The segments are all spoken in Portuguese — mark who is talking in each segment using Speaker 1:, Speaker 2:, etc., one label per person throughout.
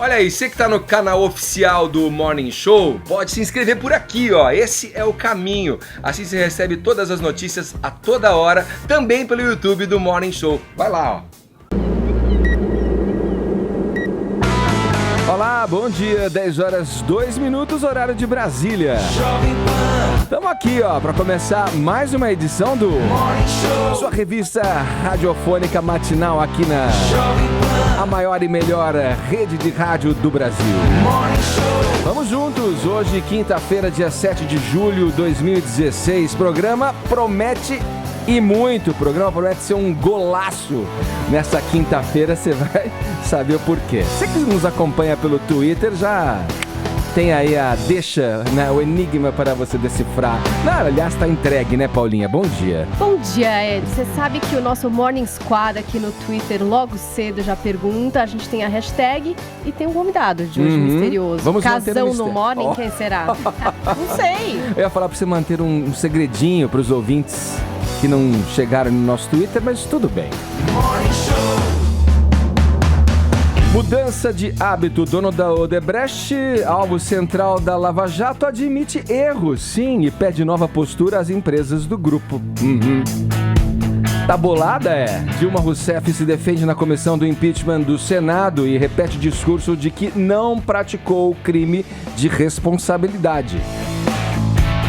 Speaker 1: Olha aí, você que tá no canal oficial do Morning Show, pode se inscrever por aqui, ó. Esse é o caminho. Assim você recebe todas as notícias a toda hora, também pelo YouTube do Morning Show. Vai lá, ó.
Speaker 2: Olá, bom dia, 10 horas 2 minutos, horário de Brasília. Estamos aqui, ó, para começar mais uma edição do sua revista radiofônica matinal aqui na a maior e melhor rede de rádio do Brasil. Vamos juntos, hoje quinta-feira, dia 7 de julho de 2016, programa promete e muito, o programa promete ser um golaço. Nessa quinta-feira você vai saber o porquê. Você que nos acompanha pelo Twitter já tem aí deixa, né, o enigma para você decifrar. Não, aliás, está entregue, né, Paulinha? Bom dia.
Speaker 3: Bom dia, Ed. Você sabe que o nosso Morning Squad aqui no Twitter logo cedo já pergunta, a gente tem a hashtag e tem um convidado de hoje misterioso.
Speaker 2: Vamos
Speaker 3: Casão no Morning, quem será? Não sei.
Speaker 2: Eu ia falar para você manter um segredinho para os ouvintes que não chegaram no nosso Twitter, mas tudo bem. Mudança de hábito. Dono da Odebrecht, alvo central da Lava Jato, admite erros, sim, e pede nova postura às empresas do grupo. Tá bolada, Dilma Rousseff se defende na comissão do impeachment do Senado e repete o discurso de que não praticou crime de responsabilidade.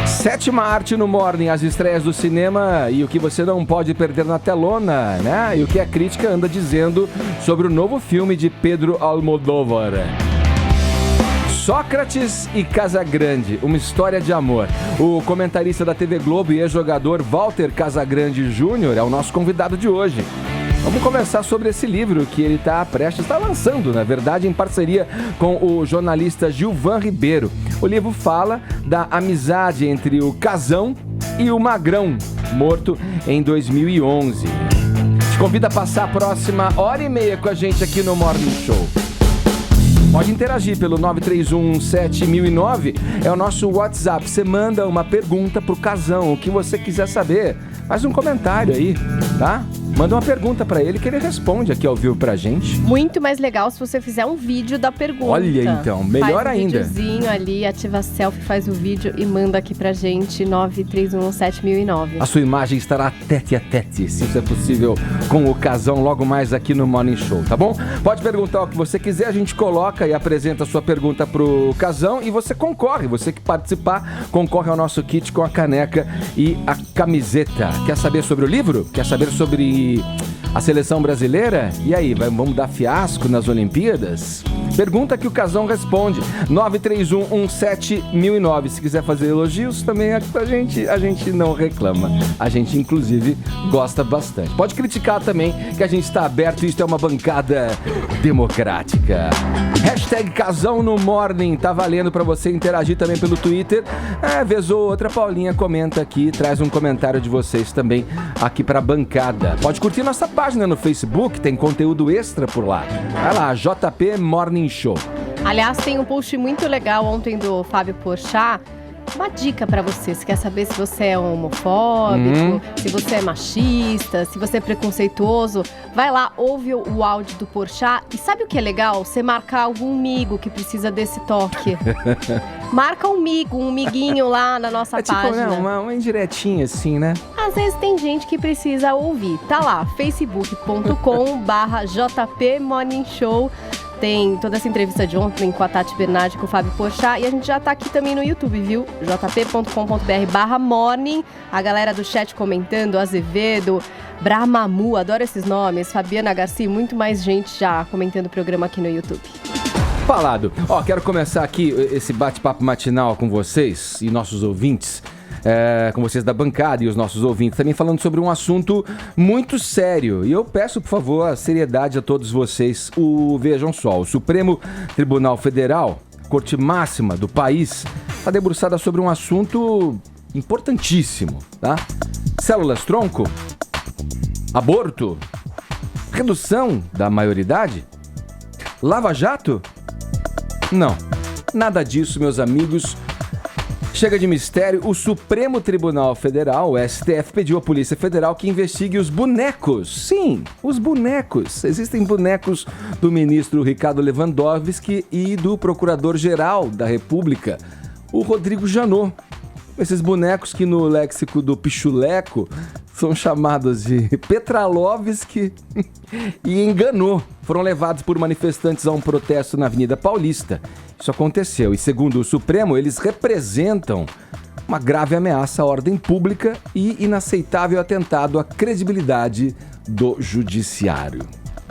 Speaker 2: Sétima arte no Morning, as estreias do cinema e o que você não pode perder na telona, né? E o que a crítica anda dizendo sobre o novo filme de Pedro Almodóvar. Sócrates e Casagrande, uma história de amor. O comentarista da TV Globo e ex-jogador Walter Casagrande Jr. é o nosso convidado de hoje. Vamos conversar sobre esse livro que ele está lançando, na verdade, em parceria com o jornalista Gilvan Ribeiro. O livro fala da amizade entre o Casão e o Magrão, morto em 2011. Te convido a passar a próxima hora e meia com a gente aqui no Morning Show. Pode interagir pelo 9317009, é o nosso WhatsApp. Você manda uma pergunta pro Casão, o que você quiser saber. Faz um comentário aí, tá? Manda uma pergunta pra ele que ele responde aqui ao vivo pra gente.
Speaker 3: Muito mais legal se você fizer um vídeo da pergunta.
Speaker 2: Olha então, melhor ainda.
Speaker 3: Faz um videozinho ali, ativa a selfie, faz o vídeo e manda aqui pra gente, 9317009.
Speaker 2: A sua imagem estará tete a tete, se isso é possível, com o Casão logo mais aqui no Morning Show, tá bom? Pode perguntar o que você quiser, a gente coloca e apresenta a sua pergunta pro Casão e você concorre. Você que participar, concorre ao nosso kit com a caneca e a camiseta. Quer saber sobre o livro? Quer saber sobre a seleção brasileira? E aí, vamos dar fiasco nas Olimpíadas? Pergunta que o Casão responde. 931171009. Se quiser fazer elogios, também a gente não reclama. A gente, inclusive, gosta bastante. Pode criticar também, que a gente está aberto e isso é uma bancada democrática. Hashtag Casão no Morning. Tá valendo para você interagir também pelo Twitter. Vez ou outra, Paulinha comenta aqui, traz um comentário de vocês também aqui pra bancada. Pode curtir nossa página no Facebook, tem conteúdo extra por lá. Vai lá, JP Morning Show.
Speaker 3: Aliás, tem um post muito legal ontem do Fábio Porchat. Uma dica pra você, se quer saber se você é homofóbico, se você é machista, se você é preconceituoso, vai lá, ouve o áudio do Porchat e sabe o que é legal? Você marcar algum amigo que precisa desse toque. Marca um miguinho lá na nossa página.
Speaker 2: Tipo, uma indiretinha assim, né?
Speaker 3: Às vezes tem gente que precisa ouvir. Tá lá, facebook.com/JP Morning Show. Tem toda essa entrevista de ontem com a Tati Bernardi, com o Fábio Porchat. E a gente já tá aqui também no YouTube, viu? jp.com.br/morning. A galera do chat comentando, Azevedo, Brahmamu, adoro esses nomes. Fabiana Garcia, muito mais gente já comentando o programa aqui no YouTube.
Speaker 2: Falado. Quero começar aqui esse bate-papo matinal com vocês e nossos ouvintes. Com vocês da bancada e os nossos ouvintes também falando sobre um assunto muito sério. E eu peço, por favor, a seriedade a todos vocês. Vejam só, o Supremo Tribunal Federal, Corte Máxima do país, está debruçada sobre um assunto importantíssimo, tá? Células-tronco, aborto, redução da maioridade, Lava Jato? Não, nada disso, meus amigos. Chega de mistério, o Supremo Tribunal Federal, o STF, pediu à Polícia Federal que investigue os bonecos. Sim, os bonecos. Existem bonecos do ministro Ricardo Lewandowski e do Procurador-Geral da República, o Rodrigo Janot. Esses bonecos que no léxico do Pichuleco são chamados de Petralovski e Enganou. Foram levados por manifestantes a um protesto na Avenida Paulista. Isso aconteceu e, segundo o Supremo, eles representam uma grave ameaça à ordem pública e inaceitável atentado à credibilidade do judiciário.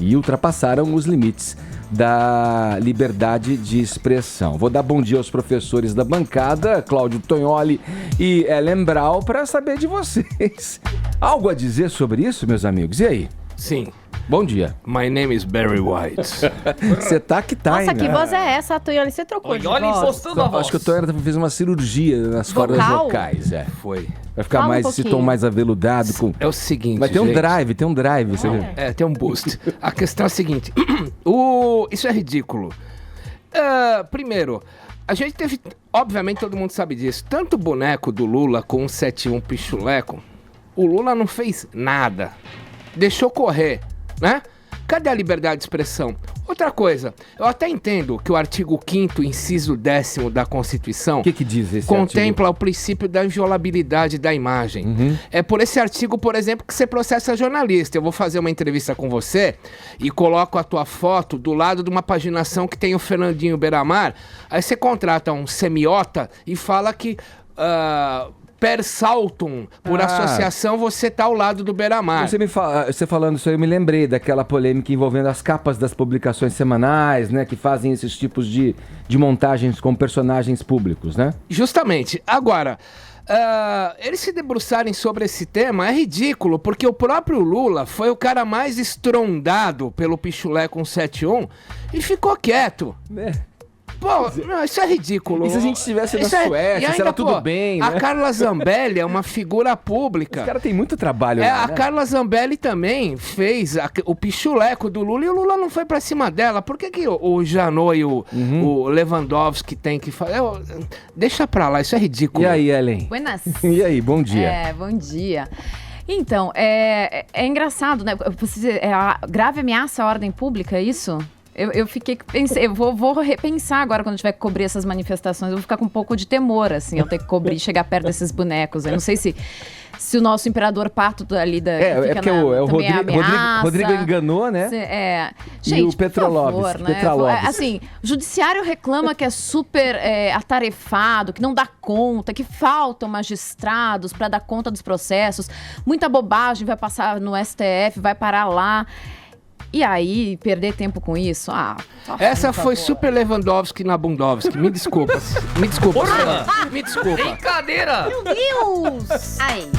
Speaker 2: E ultrapassaram os limites da liberdade de expressão. Vou dar bom dia aos professores da bancada, Cláudio Tonholi e Ellen Brau, para saber de vocês. Algo a dizer sobre isso, meus amigos? E aí?
Speaker 4: Sim.
Speaker 2: Bom dia.
Speaker 4: My name is Barry White.
Speaker 2: Você tá que tá,
Speaker 3: Nossa,
Speaker 2: hein,
Speaker 3: que
Speaker 2: né?
Speaker 3: voz é essa, Tonholi? Você trocou de voz?
Speaker 5: impostando a voz.
Speaker 2: Acho que o Tonholi fez uma cirurgia nas cordas
Speaker 3: Vocal?
Speaker 2: vocais.
Speaker 4: Foi.
Speaker 2: Vai ficar
Speaker 3: Fala um
Speaker 2: mais esse tom
Speaker 3: pouquinho.
Speaker 2: mais aveludado. Com...
Speaker 4: É o seguinte,
Speaker 2: Vai ter um
Speaker 4: gente.
Speaker 2: drive, você viu?
Speaker 4: Tem um boost. A questão é a seguinte. Isso é ridículo. Primeiro, a gente teve... Obviamente todo mundo sabe disso. Tanto o boneco do Lula com o 71 Pichuleco, o Lula não fez nada. Deixou correr, né? Cadê a liberdade de expressão? Outra coisa, eu até entendo que o artigo 5º, inciso 10º da Constituição...
Speaker 2: O que diz esse
Speaker 4: contempla o princípio da inviolabilidade da imagem. É por esse artigo, por exemplo, que você processa jornalista. Eu vou fazer uma entrevista com você e coloco a tua foto do lado de uma paginação que tem o Fernandinho Beiramar. Aí você contrata um semiota e fala que... per saltum, por associação, você tá ao lado do Beiramar.
Speaker 2: Você falando isso aí, eu me lembrei daquela polêmica envolvendo as capas das publicações semanais, né? Que fazem esses tipos de montagens com personagens públicos, né?
Speaker 4: Justamente. Agora, eles se debruçarem sobre esse tema é ridículo, porque o próprio Lula foi o cara mais estrondado pelo Pichulé com 71 e ficou quieto. Pô, não, isso é ridículo.
Speaker 2: E se a gente estivesse na Suécia, se era tudo bem, né?
Speaker 4: A Carla Zambelli é uma figura pública.
Speaker 2: Os caras têm muito trabalho lá,
Speaker 4: A
Speaker 2: né?
Speaker 4: Carla Zambelli também fez o pichuleco do Lula e o Lula não foi pra cima dela. Por que o Janot e o Lewandowski tem que fazer? Deixa pra lá, isso é ridículo.
Speaker 2: E aí, Ellen?
Speaker 6: Buenas.
Speaker 2: E aí, bom dia.
Speaker 6: Bom dia. Então, é engraçado, né? Grave ameaça à ordem pública, é isso? Eu pensei, eu vou repensar agora quando eu tiver que cobrir essas manifestações. Eu vou ficar com um pouco de temor, assim, eu ter que cobrir, chegar perto desses bonecos. Eu não sei se o nosso imperador Pato ali da.
Speaker 2: Porque o Rodrigo enganou, né?
Speaker 6: Gente,
Speaker 2: e o Petralovski,
Speaker 6: por favor, né? Assim, o judiciário reclama que é super atarefado, que não dá conta, que faltam magistrados para dar conta dos processos. Muita bobagem vai passar no STF, vai parar lá. E aí, perder tempo com isso?
Speaker 4: Essa foi super Lewandowski na Bundowski. Me desculpa. Me desculpa. Me desculpa.
Speaker 5: Brincadeira!
Speaker 3: Meu Deus!
Speaker 6: Aí.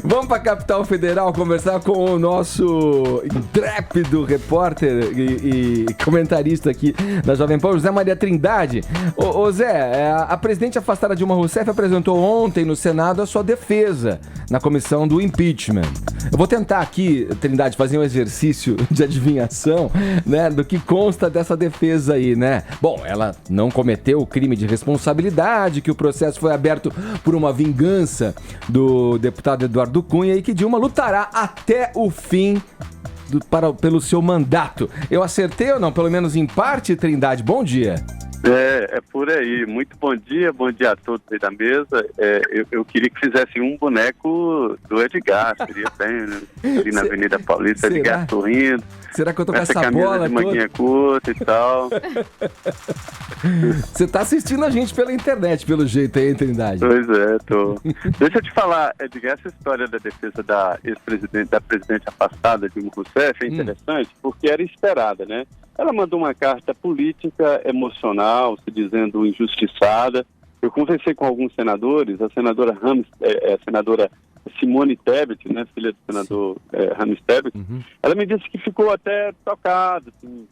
Speaker 2: Vamos pra Capital Federal conversar com o nosso intrépido repórter e comentarista aqui da Jovem Pan, José Maria Trindade. Ô Zé, a presidente afastada Dilma Rousseff apresentou ontem no Senado a sua defesa na comissão do impeachment. Eu vou tentar aqui, Trindade, fazer um exercício de adivinhação, né, do que consta dessa defesa aí, né? Bom, ela não cometeu o crime de responsabilidade, que o processo foi aberto por uma vingança do deputado Eduardo Cunha e que Dilma lutará até o fim pelo seu mandato. Eu acertei ou não? Pelo menos em parte, Trindade. Bom dia.
Speaker 7: É por aí. Muito bom dia a todos aí da mesa. Eu queria que fizessem um boneco do Edgar, seria bem, né? Ali na Avenida Paulista,
Speaker 2: Será?
Speaker 7: Edgar sorrindo.
Speaker 2: Será que eu tô com essa
Speaker 7: camisa
Speaker 2: bola
Speaker 7: de manguinha curta e tal.
Speaker 2: Você tá assistindo a gente pela internet, pelo jeito aí, Trindade.
Speaker 7: Pois é, tô. Deixa eu te falar, Edgar, essa história da defesa da ex-presidente, da presidente afastada, Dilma Rousseff, é interessante porque era esperada, né? Ela mandou uma carta política, emocional, se dizendo injustiçada. Eu conversei com alguns senadores, a senadora senadora Simone Tebet, né, filha do senador Rames Tebet, ela me disse que ficou até tocada assim,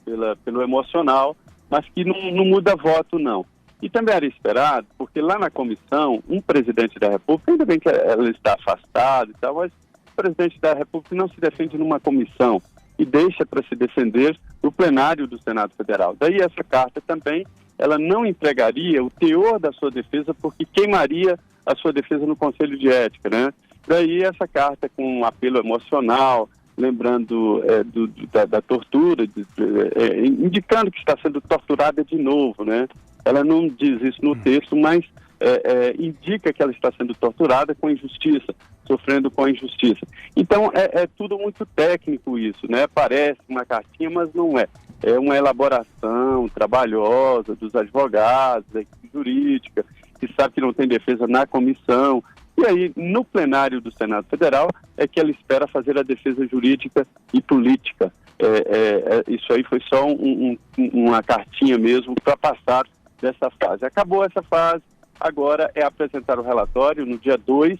Speaker 7: pelo emocional, mas que não muda voto, não. E também era esperado, porque lá na comissão, um presidente da República, ainda bem que ela está afastada e tal, mas o presidente da República não se defende numa comissão e deixa para se defender no plenário do Senado Federal. Daí essa carta também ela não entregaria o teor da sua defesa porque queimaria a sua defesa no Conselho de Ética, né? Daí essa carta com um apelo emocional, lembrando da tortura, indicando que está sendo torturada de novo, né? Ela não diz isso no texto, mas indica que ela está sendo torturada com injustiça, sofrendo com a injustiça. Então, é tudo muito técnico isso, né? Parece uma cartinha, mas não é. É uma elaboração trabalhosa dos advogados, da equipe jurídica, que sabe que não tem defesa na comissão. E aí, no plenário do Senado Federal, é que ela espera fazer a defesa jurídica e política. Isso aí foi só uma cartinha mesmo para passar dessa fase. Acabou essa fase, agora é apresentar o relatório no dia 2,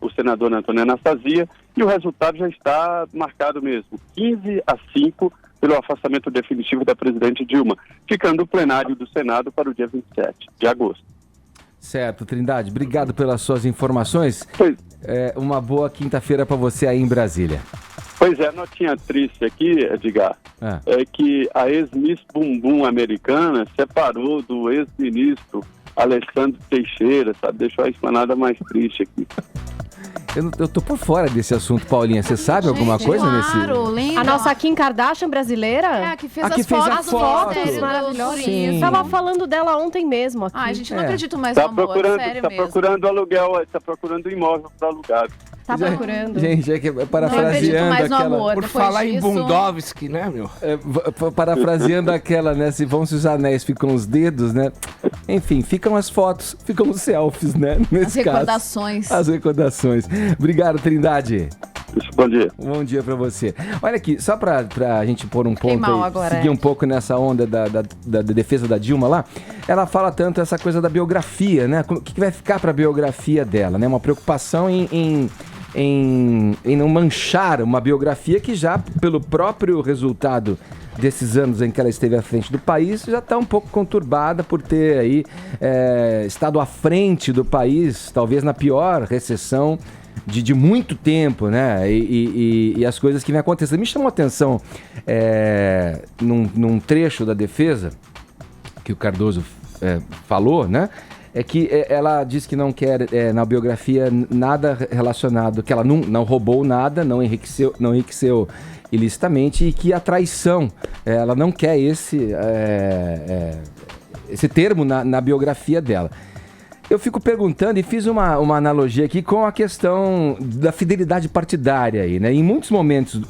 Speaker 7: o senador Antônio Anastasia, e o resultado já está marcado mesmo, 15-5, pelo afastamento definitivo da presidente Dilma, ficando o plenário do Senado para o dia 27 de agosto.
Speaker 2: Certo, Trindade, obrigado pelas suas informações.
Speaker 7: Pois,
Speaker 2: Uma boa quinta-feira para você aí em Brasília.
Speaker 7: pois é, notinha triste aqui, Edgar, é que a ex-miss Bumbum americana separou do ex-ministro Alessandro Teixeira, sabe? Deixou a esplanada mais triste aqui.
Speaker 2: Eu tô por fora desse assunto, Paulinha. Você sabe alguma coisa nesse...
Speaker 6: Claro, lembra?
Speaker 3: A nossa Kim Kardashian brasileira?
Speaker 6: É, a que fez
Speaker 2: A que
Speaker 6: as
Speaker 2: fez
Speaker 6: fotos.
Speaker 2: as fotos.
Speaker 6: Sério,
Speaker 3: Maravilhosa.
Speaker 2: Sim.
Speaker 3: Tava falando dela ontem mesmo aqui.
Speaker 6: Ai, gente, não
Speaker 2: É.
Speaker 6: acredito mais
Speaker 7: Tá
Speaker 6: no amor,
Speaker 7: procurando,
Speaker 6: sério
Speaker 7: tá
Speaker 6: mesmo.
Speaker 7: procurando aluguel, tá procurando imóvel para alugar.
Speaker 3: Tá procurando.
Speaker 2: Gente, é que
Speaker 6: Não acredito
Speaker 2: parafraseando
Speaker 6: mais no
Speaker 2: aquela...
Speaker 6: amor.
Speaker 4: Por
Speaker 6: Depois
Speaker 4: falar em
Speaker 6: disso-
Speaker 4: Bundovski, né, meu?
Speaker 2: Parafraseando aquela, né? Se vão-se os anéis, ficam os dedos, né? Enfim, ficam as fotos, ficam os selfies, né?
Speaker 6: As
Speaker 2: Nesse caso.
Speaker 6: recordações.
Speaker 2: As recordações. Obrigado, Trindade.
Speaker 7: Bom dia.
Speaker 2: Bom dia pra você. Olha aqui, só pra gente pôr um
Speaker 6: Fiquei
Speaker 2: ponto
Speaker 6: mal
Speaker 2: aí,
Speaker 6: agora,
Speaker 2: seguir um pouco nessa onda da defesa da Dilma lá, ela fala tanto essa coisa da biografia, né? O que vai ficar pra biografia dela, né? Uma preocupação em não manchar uma biografia que já, pelo próprio resultado desses anos em que ela esteve à frente do país, já está um pouco conturbada por ter aí estado à frente do país, talvez na pior recessão de muito tempo, né? E as coisas que vem acontecendo. Me chamou a atenção num trecho da defesa que o Cardoso falou, né? É que ela diz que não quer na biografia nada relacionado, que ela não roubou nada, não enriqueceu ilicitamente, e que a traição, ela não quer esse termo na biografia dela. Eu fico perguntando e fiz uma analogia aqui com a questão da fidelidade partidária aí, né? Em muitos momentos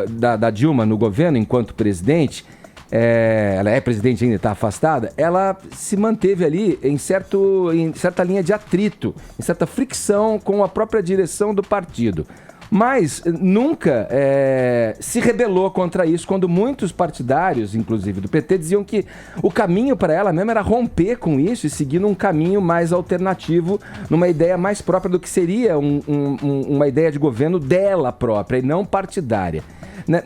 Speaker 2: da Dilma no governo, enquanto presidente, ela é presidente ainda, está afastada, ela se manteve ali em certa linha de atrito, em certa fricção com a própria direção do partido. Mas nunca se rebelou contra isso, quando muitos partidários, inclusive do PT, diziam que o caminho para ela mesmo era romper com isso e seguir num caminho mais alternativo, numa ideia mais própria do que seria uma ideia de governo dela própria e não partidária.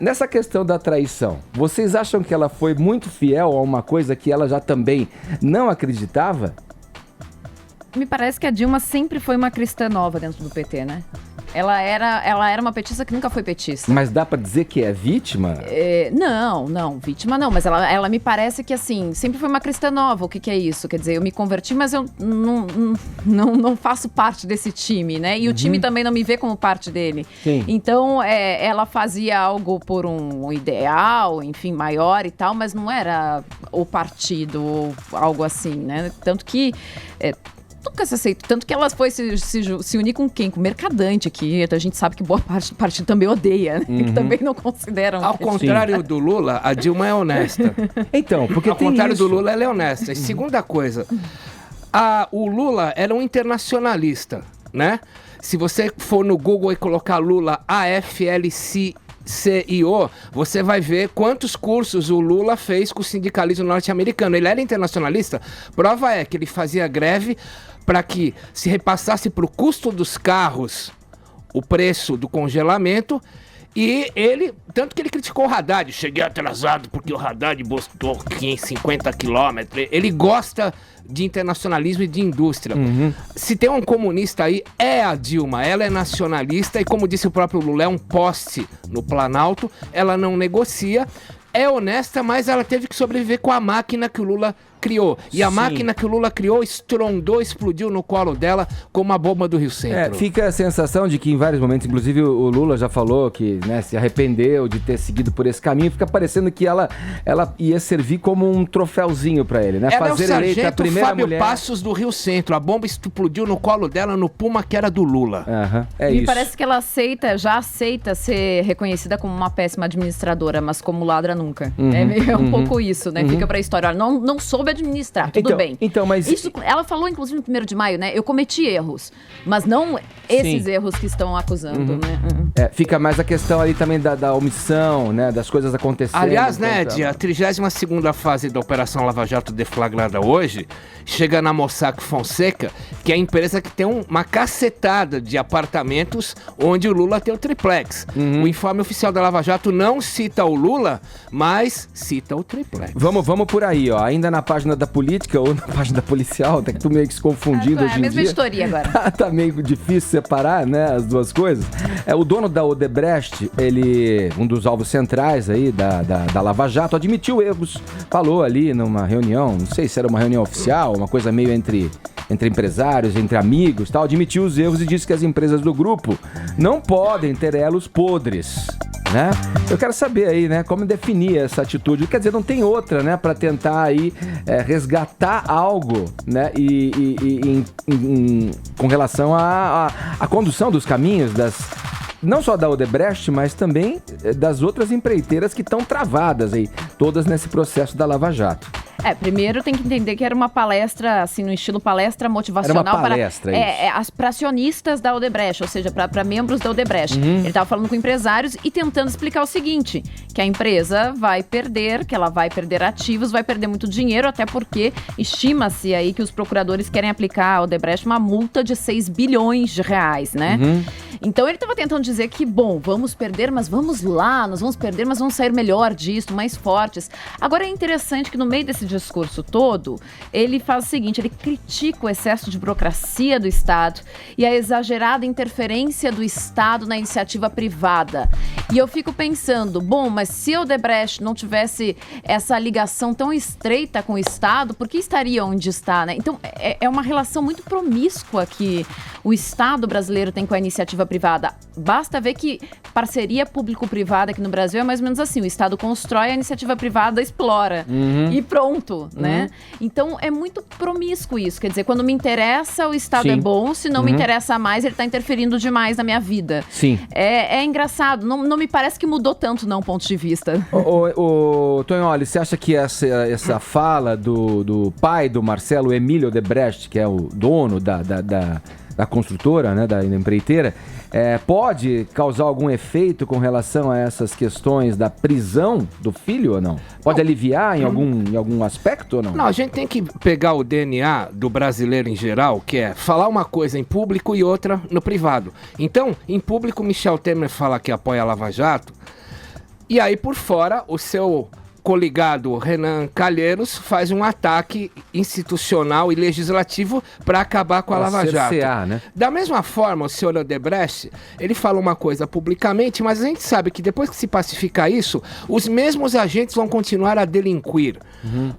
Speaker 2: Nessa questão da traição, vocês acham que ela foi muito fiel a uma coisa que ela já também não acreditava?
Speaker 6: Me parece que a Dilma sempre foi uma cristã nova dentro do PT, né? Ela era uma petista que nunca foi petista.
Speaker 2: Mas dá pra dizer que é vítima?
Speaker 6: Não, vítima não, mas ela me parece que, assim, sempre foi uma cristã nova. O que é isso? Quer dizer, eu me converti, mas eu não faço parte desse time, né? E o time também não me vê como parte dele.
Speaker 2: Sim.
Speaker 6: Então, ela fazia algo por um ideal, enfim, maior e tal, mas não era o partido ou algo assim, né? Tanto que... nunca se aceitou. Tanto que ela foi se unir com quem? Com o Mercadante, que a gente sabe que boa parte do partido também odeia, né? Que também não consideram.
Speaker 4: Ao contrário do Lula, a Dilma é honesta.
Speaker 2: Então, porque
Speaker 4: Ao
Speaker 2: tem
Speaker 4: contrário
Speaker 2: isso.
Speaker 4: do Lula, ela é honesta. E segunda coisa, o Lula era um internacionalista, né? Se você for no Google e colocar Lula AFLCIO, você vai ver quantos cursos o Lula fez com o sindicalismo norte-americano. Ele era internacionalista? Prova é que ele fazia greve para que se repassasse para o custo dos carros o preço do congelamento. E ele, tanto que ele criticou o Haddad, cheguei atrasado porque o Haddad postou 550 quilômetros. Ele gosta de internacionalismo e de indústria. Se tem um comunista aí, é a Dilma. Ela é nacionalista e, como disse o próprio Lula, é um poste no Planalto. Ela não negocia. é honesta, mas ela teve que sobreviver com a máquina que o Lula criou. E a
Speaker 2: Sim.
Speaker 4: máquina que o Lula criou estrondou, explodiu no colo dela como uma bomba do Rio Centro.
Speaker 2: Fica a sensação de que em vários momentos, inclusive o Lula já falou que, né, se arrependeu de ter seguido por esse caminho, fica parecendo que ela ia servir como um troféuzinho pra ele, né?
Speaker 4: Ela
Speaker 2: Fazer
Speaker 4: é o
Speaker 2: eleita a
Speaker 4: sargento
Speaker 2: primeira
Speaker 4: Fábio
Speaker 2: mulher.
Speaker 4: Passos do Rio Centro. A bomba explodiu no colo dela no Puma que era do Lula.
Speaker 2: Aham, é
Speaker 6: Me
Speaker 2: isso.
Speaker 6: parece que ela já aceita ser reconhecida como uma péssima administradora, mas como ladra nunca. É um pouco isso, né? Fica pra história. Olha, não soube administrar, tudo bem.
Speaker 2: Então, mas
Speaker 6: Isso, ela falou, inclusive, no 1º de maio, né? Eu cometi erros, mas não esses erros que estão acusando, né?
Speaker 2: fica mais a questão ali também da omissão, né? Das coisas acontecendo.
Speaker 4: Aliás, né,
Speaker 2: Então,
Speaker 4: Ed, a 32ª fase da Operação Lava Jato deflagrada hoje chega na Mossack Fonseca, que é a empresa que tem uma cacetada de apartamentos onde o Lula tem o triplex. O informe oficial da Lava Jato não cita o Lula, mas cita o triplex.
Speaker 2: Vamos por aí, ó. Ainda na página da política ou na página da policial, tá que tu meio que se confundindo hoje
Speaker 6: É a
Speaker 2: em
Speaker 6: mesma
Speaker 2: dia.
Speaker 6: editoria agora.
Speaker 2: Tá meio difícil separar, né, as duas coisas. O dono da Odebrecht, um dos alvos centrais aí da Lava Jato, admitiu erros. Falou ali numa reunião, não sei se era uma reunião oficial, uma coisa meio entre empresários, entre amigos, tal. Admitiu os erros e disse que as empresas do grupo não podem ter elos podres, né? Eu quero saber aí, né, como definir essa atitude. Quer dizer, não tem outra, né, para tentar aí resgatar algo, né, com relação à condução dos caminhos não só da Odebrecht, mas também das outras empreiteiras que estão travadas aí, todas nesse processo da Lava Jato.
Speaker 6: Primeiro tem que entender que era uma palestra, assim, no estilo palestra motivacional.
Speaker 2: Era uma palestra,
Speaker 6: para acionistas da Odebrecht, ou seja, para membros da Odebrecht. Ele estava falando com empresários e tentando explicar o seguinte, que a empresa vai perder, que ela vai perder ativos, vai perder muito dinheiro, até porque estima-se aí que os procuradores querem aplicar à Odebrecht uma multa de 6 bilhões de reais, né? Então ele estava tentando dizer que, bom, vamos perder, mas vamos lá, nós vamos perder, mas vamos sair melhor disso, mais fortes. Agora é interessante que no meio desse discurso todo, ele faz o seguinte, ele critica o excesso de burocracia do Estado e a exagerada interferência do Estado na iniciativa privada. E eu fico pensando, bom, mas se a Odebrecht não tivesse essa ligação tão estreita com o Estado, por que estaria onde está, né? Então, é uma relação muito promíscua que o Estado brasileiro tem com a iniciativa privada. Basta ver que parceria público-privada aqui no Brasil é mais ou menos assim, o Estado constrói, a iniciativa privada explora. E pronto. Né? Então é muito promíscuo isso, quer dizer, quando me interessa o Estado é bom, se não me interessa mais, ele está interferindo demais na minha vida.
Speaker 2: Sim.
Speaker 6: É engraçado, não me parece que mudou tanto não, ponto de vista.
Speaker 2: Tonholi, você acha que essa fala do pai do Marcelo Emílio Odebrecht, que é o dono da construtora, né, da empreiteira, pode causar algum efeito com relação a essas questões da prisão do filho ou não? Pode aliviar em algum aspecto ou não?
Speaker 4: Não, a gente tem que pegar o DNA do brasileiro em geral, que é falar uma coisa em público e outra no privado. Então, em público, Michel Temer fala que apoia a Lava Jato, e aí por fora, o seu coligado Renan Calheiros faz um ataque institucional e legislativo para acabar com a Lava Jato.
Speaker 2: Né?
Speaker 4: Da mesma forma, o senhor Odebrecht, ele fala uma coisa publicamente, mas a gente sabe que depois que se pacificar isso, os mesmos agentes vão continuar a delinquir.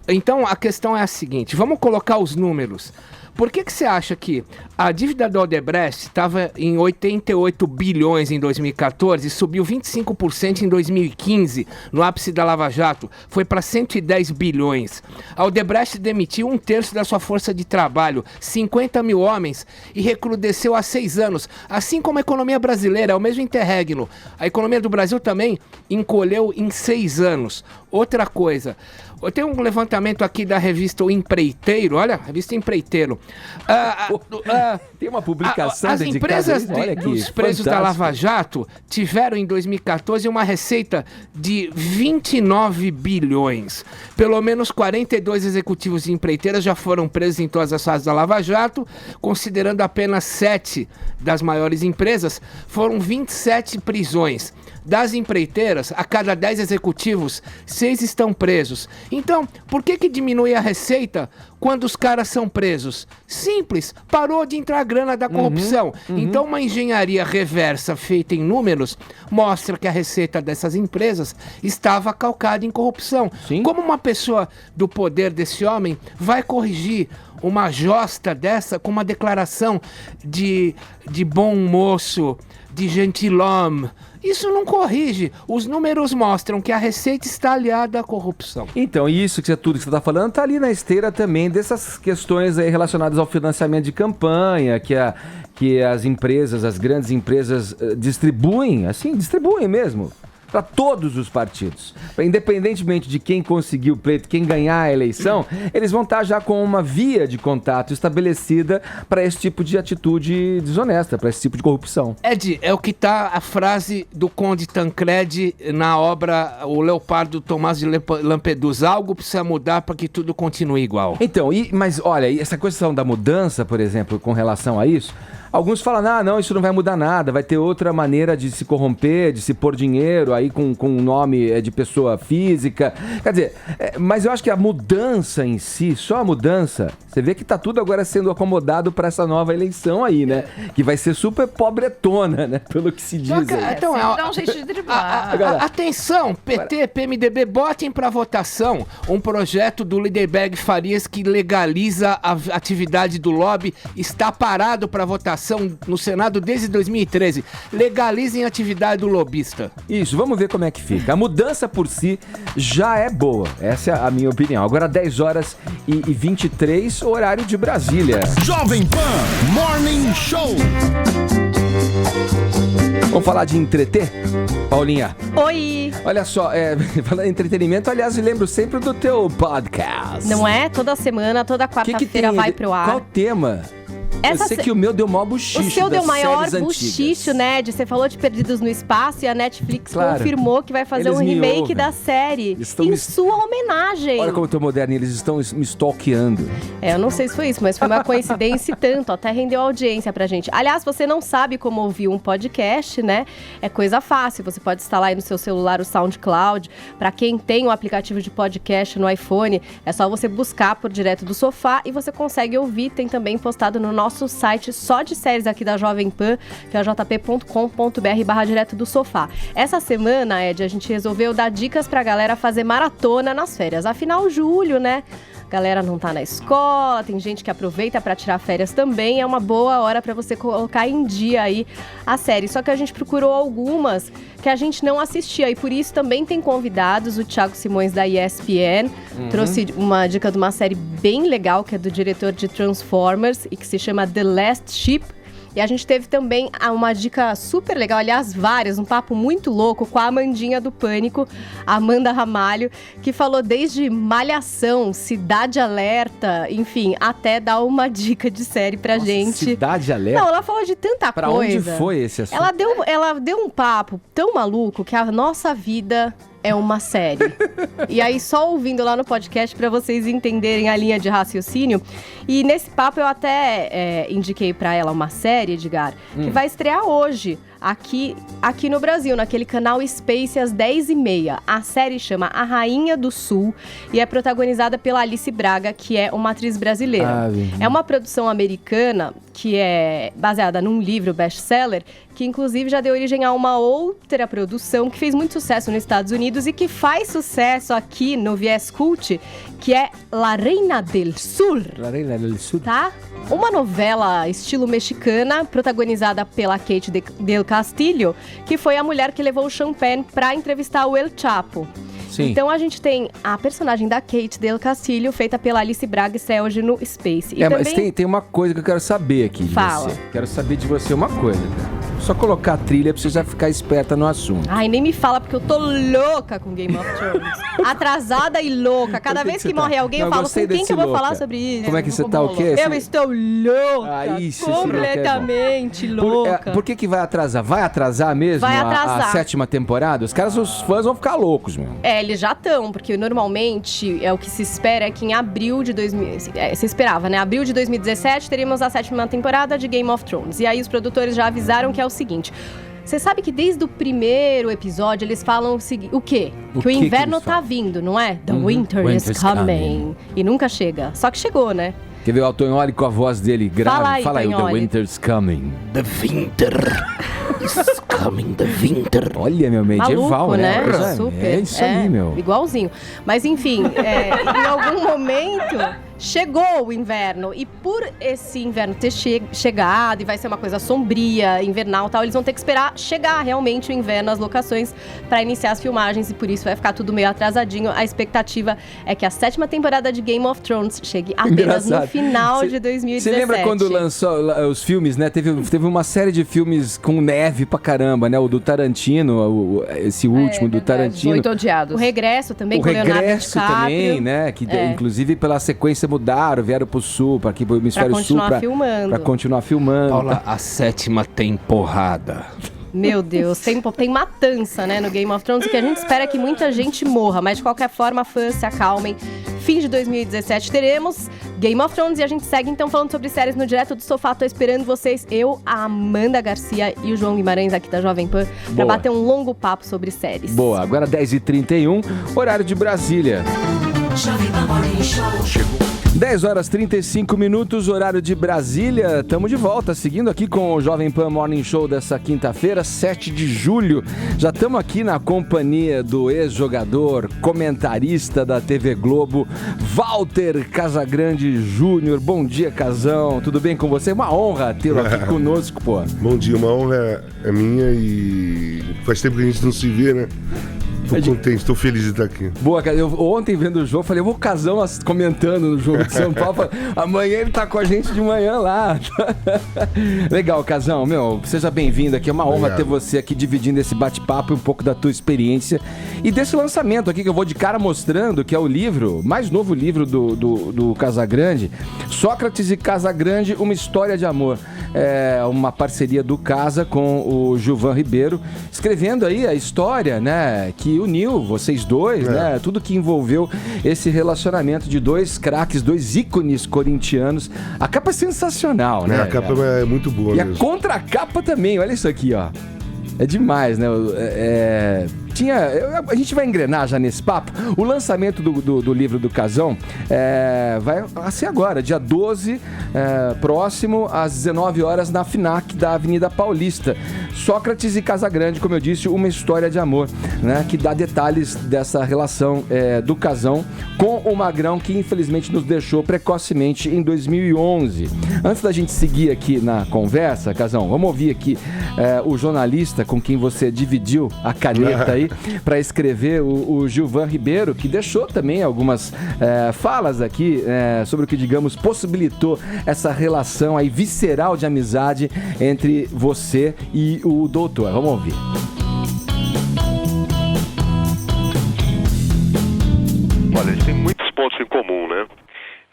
Speaker 4: Então, a questão é a seguinte, vamos colocar os números. Por que você acha que a dívida da Odebrecht estava em 88 bilhões em 2014 e subiu 25% em 2015, no ápice da Lava Jato? Foi para 110 bilhões. A Odebrecht demitiu 1/3 da sua força de trabalho, 50 mil homens, e recrudesceu há 6 anos. Assim como a economia brasileira, é o mesmo interregno. A economia do Brasil também encolheu em 6 anos. Outra coisa, eu tenho um levantamento aqui da revista O Empreiteiro, olha, revista Empreiteiro.
Speaker 2: Tem uma publicação
Speaker 4: as empresas dos presos da Lava Jato tiveram em 2014 uma receita de 29 bilhões. Pelo menos 42 executivos de empreiteiras já foram presos em todas as fases da Lava Jato, considerando apenas 7 das maiores empresas, foram 27 prisões. das empreiteiras, a cada 10 executivos, 6 estão presos. Então, por que diminui a receita quando os caras são presos? Simples, parou de entrar a grana da corrupção. Então, uma engenharia reversa feita em números mostra que a receita dessas empresas estava calcada em corrupção.
Speaker 2: Sim.
Speaker 4: Como uma pessoa do poder desse homem vai corrigir uma josta dessa com uma declaração de bom moço, de gentilhomme? Isso não corrige. Os números mostram que a receita está aliada à corrupção.
Speaker 2: Então, isso que tudo que você está falando está ali na esteira também dessas questões aí relacionadas ao financiamento de campanha, que as empresas, as grandes empresas distribuem mesmo, para todos os partidos. Independentemente de quem conseguir o pleito, quem ganhar a eleição, eles vão estar já com uma via de contato estabelecida para esse tipo de atitude desonesta, para esse tipo de corrupção.
Speaker 4: Ed, é o que tá a frase do Conde Tancredi na obra O Leopardo Tomás de Lampedusa. Algo precisa mudar para que tudo continue igual.
Speaker 2: Então, mas olha, essa questão da mudança, por exemplo, com relação a isso, alguns falam, não, isso não vai mudar nada, vai ter outra maneira de se corromper, de se pôr dinheiro aí com um nome de pessoa física. Quer dizer, mas eu acho que a mudança em si, só a mudança, você vê que tá tudo agora sendo acomodado para essa nova eleição aí, né? Que vai ser super pobretona, né? Pelo que se diz aí.
Speaker 4: Então,
Speaker 6: dá um jeito de driblar.
Speaker 4: Atenção, PT, PMDB, botem para votação um projeto do Lindenberg Farias que legaliza a atividade do lobby. Está parado para votação no Senado desde 2013. Legalizem a atividade do lobista.
Speaker 2: Isso, vamos ver como é que fica. A mudança por si já é boa. Essa é a minha opinião. Agora 10h23, horário de Brasília.
Speaker 5: Jovem Pan Morning Show.
Speaker 2: Vamos falar de entreter? Paulinha.
Speaker 3: Oi!
Speaker 2: Olha só, falando em entretenimento, aliás, eu lembro sempre do teu podcast.
Speaker 3: Não é? Toda semana, toda quarta-feira vai pro ar.
Speaker 2: Qual tema? Eu sei que o meu deu maior buchicho.
Speaker 3: O seu deu maior
Speaker 2: buchicho,
Speaker 3: buchicho, né? Você falou de Perdidos no Espaço e a Netflix confirmou que vai fazer um remake da série em sua homenagem.
Speaker 2: Olha como eu tô moderno, eles estão me stalkeando.
Speaker 3: Eu não sei se foi isso, mas foi uma coincidência e tanto. Até rendeu audiência pra gente. Aliás, você não sabe como ouvir um podcast, né? É coisa fácil. Você pode instalar aí no seu celular o SoundCloud. Pra quem tem o aplicativo de podcast no iPhone, é só você buscar por Direto do Sofá e você consegue ouvir. Tem também postado no nosso site só de séries aqui da Jovem Pan, que é jp.com.br/Direto do Sofá. Essa semana, Ed, a gente resolveu dar dicas pra galera fazer maratona nas férias. Afinal, julho, né? Galera não tá na escola, tem gente que aproveita pra tirar férias também, é uma boa hora pra você colocar em dia aí a série. Só que a gente procurou algumas que a gente não assistia e por isso também tem convidados, o Thiago Simões da ESPN, trouxe uma dica de uma série bem legal que é do diretor de Transformers e que se chama The Last Ship. E a gente teve também uma dica super legal, aliás, várias, um papo muito louco com a Amandinha do Pânico, a Amanda Ramalho, que falou desde Malhação, Cidade Alerta, enfim, até dar uma dica de série pra gente.
Speaker 2: Cidade Alerta?
Speaker 3: Não, ela falou de tanta
Speaker 2: pra
Speaker 3: coisa.
Speaker 2: Pra onde foi esse assunto?
Speaker 3: Ela deu um papo tão maluco que a nossa vida é uma série. E aí, só ouvindo lá no podcast pra vocês entenderem a linha de raciocínio. E nesse papo eu até indiquei pra ela uma série, Edgar, que vai estrear hoje. Aqui no Brasil, naquele canal Space às 10h30. A série chama A Rainha do Sul e é protagonizada pela Alice Braga, que é uma atriz brasileira. É uma produção americana que é baseada num livro best-seller, que inclusive já deu origem a uma outra produção que fez muito sucesso nos Estados Unidos e que faz sucesso aqui no Viés Cult, que é La Reina del Sur.
Speaker 2: La Reina del Sur.
Speaker 3: Tá? Uma novela estilo mexicana, protagonizada pela Kate del Castillo, que foi a mulher que levou o Champagne pra entrevistar o El Chapo.
Speaker 2: Sim.
Speaker 3: Então a gente tem a personagem da Kate del Castillo, feita pela Alice Braga, e hoje no Space. E
Speaker 2: também...
Speaker 3: mas
Speaker 2: tem uma coisa que eu quero saber aqui de você. Quero saber de você uma coisa, cara. Só colocar a trilha pra você já ficar esperta no assunto.
Speaker 3: Ai, nem me fala, porque eu tô louca com Game of Thrones. Atrasada e louca. Cada vez que morre alguém, eu falo, com quem que eu vou falar sobre isso?
Speaker 2: Como é que você tá, o quê?
Speaker 3: Eu estou louca.
Speaker 2: Ah, isso,
Speaker 3: completamente louca.
Speaker 2: Por que vai atrasar? Vai atrasar mesmo
Speaker 3: vai atrasar.
Speaker 2: a 7ª temporada? Os caras, os fãs vão ficar loucos mesmo.
Speaker 3: Eles já estão, porque normalmente o que se espera é que em abril de se esperava, né? Abril de 2017 teríamos a 7ª temporada de Game of Thrones. E aí os produtores já avisaram que é o seguinte: Você sabe que desde o primeiro episódio eles falam o quê? Que o inverno tá vindo, não é? The winter is coming. E nunca chega. Só que chegou, né?
Speaker 2: Quer ver o Altonholi com a voz dele grave? Fala aí, The winter's coming.
Speaker 4: The winter is coming, the winter.
Speaker 2: Olha, meu medieval,
Speaker 3: né?
Speaker 2: Super. É isso aí, meu.
Speaker 3: Igualzinho. Mas enfim, em algum momento chegou o inverno. E por esse inverno ter chegado e vai ser uma coisa sombria, invernal e tal, eles vão ter que esperar chegar realmente o inverno nas locações para iniciar as filmagens. E por isso vai ficar tudo meio atrasadinho. A expectativa é que a 7ª temporada de Game of Thrones chegue apenas no final de 2017.
Speaker 2: Você lembra quando lançou os filmes, né? Teve uma série de filmes com neve pra caramba, né? O do Tarantino, esse último do Tarantino.
Speaker 6: Muito odiados.
Speaker 3: O Regresso também, com o Leonardo DiCaprio. O Regresso também,
Speaker 2: né? Que inclusive pela sequência mudaram, vieram pro sul, para aqui pro hemisfério sul, para continuar filmando.
Speaker 4: Paula, a 7ª tem porrada.
Speaker 3: Meu Deus, tem matança, né, no Game of Thrones, que a gente espera que muita gente morra, mas de qualquer forma, fãs, se acalmem. Fim de 2017 teremos Game of Thrones e a gente segue então falando sobre séries no Direto do Sofá. Tô esperando vocês, eu, a Amanda Garcia e o João Guimarães aqui da Jovem Pan, pra bater um longo papo sobre séries.
Speaker 2: Boa, agora 10h31, horário de Brasília. Jovem Pan Morning Show. Chegou. 10 horas 35 minutos, horário de Brasília. Estamos de volta, seguindo aqui com o Jovem Pan Morning Show dessa quinta-feira, 7 de julho. Já estamos aqui na companhia do ex-jogador, comentarista da TV Globo, Walter Casagrande Júnior. Bom dia, Casão. Tudo bem com você? Uma honra tê-lo aqui conosco, pô.
Speaker 8: Bom dia, uma honra é minha e faz tempo que a gente não se vê, né? Tô contente, tô feliz de estar aqui.
Speaker 2: Boa, cara. Eu ontem vendo o jogo, falei, eu vou Casão comentando no jogo de São Paulo. Falei, amanhã ele tá com a gente de manhã lá. Legal, Casão. Meu, seja bem-vindo aqui. É uma honra ter você aqui dividindo esse bate-papo e um pouco da tua experiência. E desse lançamento aqui que eu vou de cara mostrando, que é o livro, mais novo livro do Casagrande, Sócrates e Casagrande, uma história de amor. É uma parceria do Casa com o Gilvan Ribeiro, escrevendo aí a história, né, que uniu vocês dois, né, tudo que envolveu esse relacionamento de dois craques, dois ícones corintianos. A capa é sensacional, né?
Speaker 8: A capa é muito boa
Speaker 2: e
Speaker 8: mesmo.
Speaker 2: A contracapa também, olha isso aqui, ó. É demais, né? A gente vai engrenar já nesse papo. O lançamento do livro do Casão vai ser agora, dia 12, próximo, às 19 horas, na FINAC da Avenida Paulista. Sócrates e Casagrande, como eu disse, uma história de amor, né? Que dá detalhes dessa relação do Casão com o Magrão, que infelizmente nos deixou precocemente em 2011. Antes da gente seguir aqui na conversa, Casão, vamos ouvir aqui o jornalista com quem você dividiu a caneta aí para escrever, o Gilvan Ribeiro, que deixou também algumas falas aqui sobre o que, digamos, possibilitou essa relação aí visceral de amizade entre você e o doutor. Vamos ouvir.
Speaker 9: Olha, a gente tem muitos pontos em comum, né?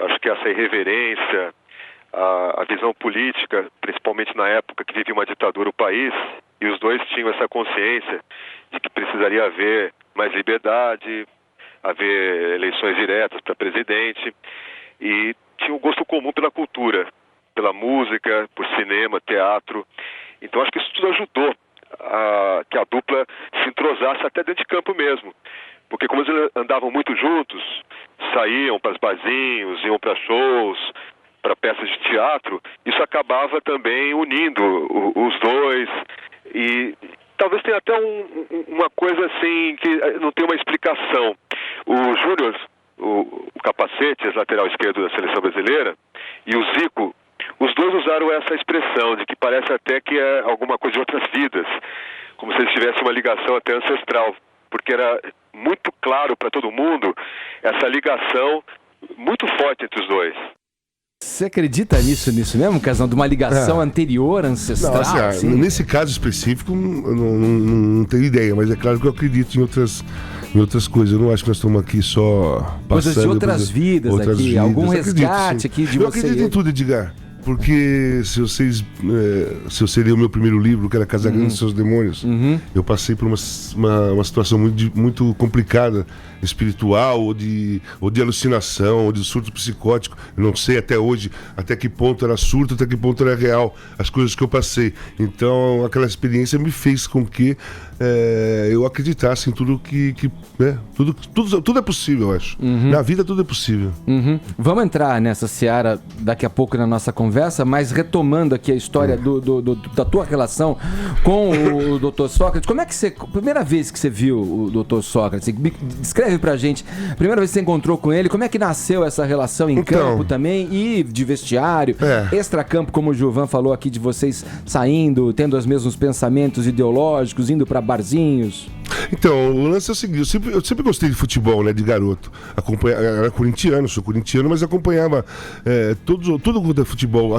Speaker 9: Acho que essa irreverência, a visão política, principalmente na época que vivia uma ditadura o país, e os dois tinham essa consciência de que precisaria haver mais liberdade, haver eleições diretas para presidente, e tinha um gosto comum pela cultura, pela música, por cinema, teatro. Então acho que isso tudo ajudou a que a dupla se entrosasse até dentro de campo mesmo. Porque como eles andavam muito juntos, saíam para os barzinhos, iam para shows, para peças de teatro, isso acabava também unindo os dois. E talvez tenha até uma coisa assim que não tem uma explicação. O Júnior, o Capacete, ex-lateral esquerdo da seleção brasileira, e o Zico, os dois usaram essa expressão de que parece até que é alguma coisa de outras vidas, como se eles tivessem uma ligação até ancestral, porque era muito claro para todo mundo essa ligação muito forte entre os dois.
Speaker 2: Você acredita nisso mesmo, Casão? De uma ligação anterior, ancestral?
Speaker 8: Não, assim, nesse caso específico, eu não tenho ideia, mas é claro que eu acredito em outras coisas. Eu não acho que nós estamos aqui só passando...
Speaker 2: Coisas de outras vidas aqui, vidas. Algum resgate aqui de você.
Speaker 8: Eu acredito em tudo, Edgar. Porque se você ler o meu primeiro livro, que era Casagrande e Seus Demônios, eu passei por uma situação muito complicada espiritual, ou de alucinação, ou de surto psicótico. Eu não sei até hoje até que ponto era surto, até que ponto era real, as coisas que eu passei. Então, aquela experiência me fez com que eu acreditasse em tudo né? Tudo é possível, eu acho. Na vida tudo é possível.
Speaker 2: Vamos entrar nessa seara daqui a pouco na nossa conversa, mas retomando aqui a história da tua relação com o Dr. Sócrates, como é que você... Primeira vez que você viu o Dr. Sócrates, descreve pra gente, primeira vez que você encontrou com ele, como é que nasceu essa relação em campo também, e de vestiário, extracampo, como o Gilvan falou aqui, de vocês saindo, tendo os mesmos pensamentos ideológicos, indo pra barzinhos?
Speaker 8: Então, o lance é o seguinte, eu sempre gostei de futebol, né, de garoto. Era corintiano, sou corintiano, mas acompanhava tudo quanto é futebol.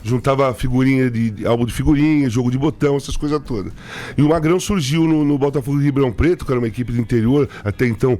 Speaker 8: Juntava figurinha álbum de figurinha, jogo de botão, essas coisas todas. E o Magrão surgiu no Botafogo de Ribeirão Preto, que era uma equipe do interior, até então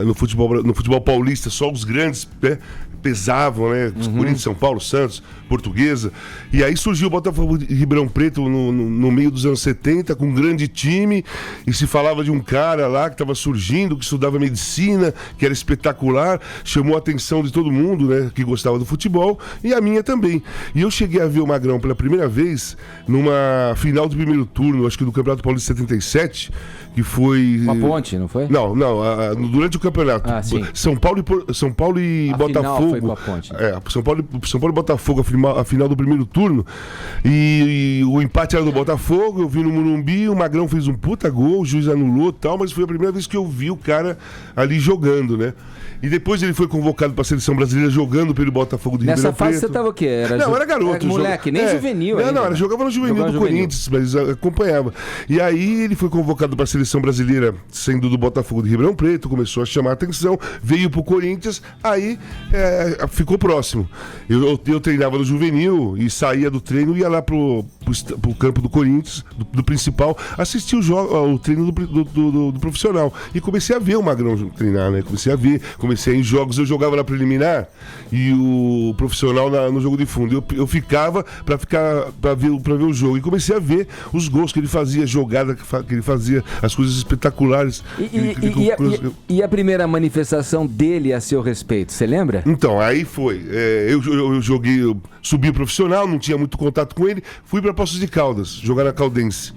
Speaker 8: no futebol paulista, só os grandes, né, pesavam, né? Corinthians, São Paulo, Santos, Portuguesa. E aí surgiu o Botafogo de Ribeirão Preto no meio dos anos 70, com um grande time, e se falava de um cara lá que estava surgindo, que estudava medicina, que era espetacular, chamou a atenção de todo mundo, né? Que gostava do futebol, e a minha também. E eu cheguei a ver o Magrão pela primeira vez numa final do primeiro turno, acho que do Campeonato Paulista 77, que foi...
Speaker 2: Uma ponte, não foi?
Speaker 8: Não, durante o campeonato.
Speaker 2: Sim.
Speaker 8: São Paulo e Botafogo.
Speaker 2: Foi com a ponte.
Speaker 8: São Paulo e Botafogo, a final do primeiro turno. E o empate era do Botafogo, eu vi no Morumbi, o Magrão fez um puta gol, o juiz anulou e tal, mas foi a primeira vez que eu vi o cara ali jogando, né? E depois ele foi convocado para a seleção brasileira jogando pelo Botafogo de Ribeirão Preto.
Speaker 2: Nessa fase você tava o quê? Era
Speaker 8: garoto.
Speaker 2: Moleque, nem juvenil ainda.
Speaker 8: Jogava no juvenil do Corinthians, mas acompanhava. E aí ele foi convocado para a seleção brasileira, sendo do Botafogo de Ribeirão Preto, começou a chamar a atenção, veio pro Corinthians, aí ficou próximo. Eu treinava no juvenil e saía do treino, ia lá pro campo do Corinthians, do principal, assistia o treino do profissional. E comecei a ver o Magrão treinar, né? Comecei em jogos, eu jogava na preliminar e o profissional no jogo de fundo. Eu ficava pra ver o jogo. E comecei a ver os gols que ele fazia, a jogada que ele fazia, as coisas espetaculares.
Speaker 2: E a primeira manifestação dele a seu respeito, você lembra?
Speaker 8: Então, aí foi. Eu joguei, subi o profissional, não tinha muito contato com ele, fui pra Poços de Caldas, jogar na Caldense.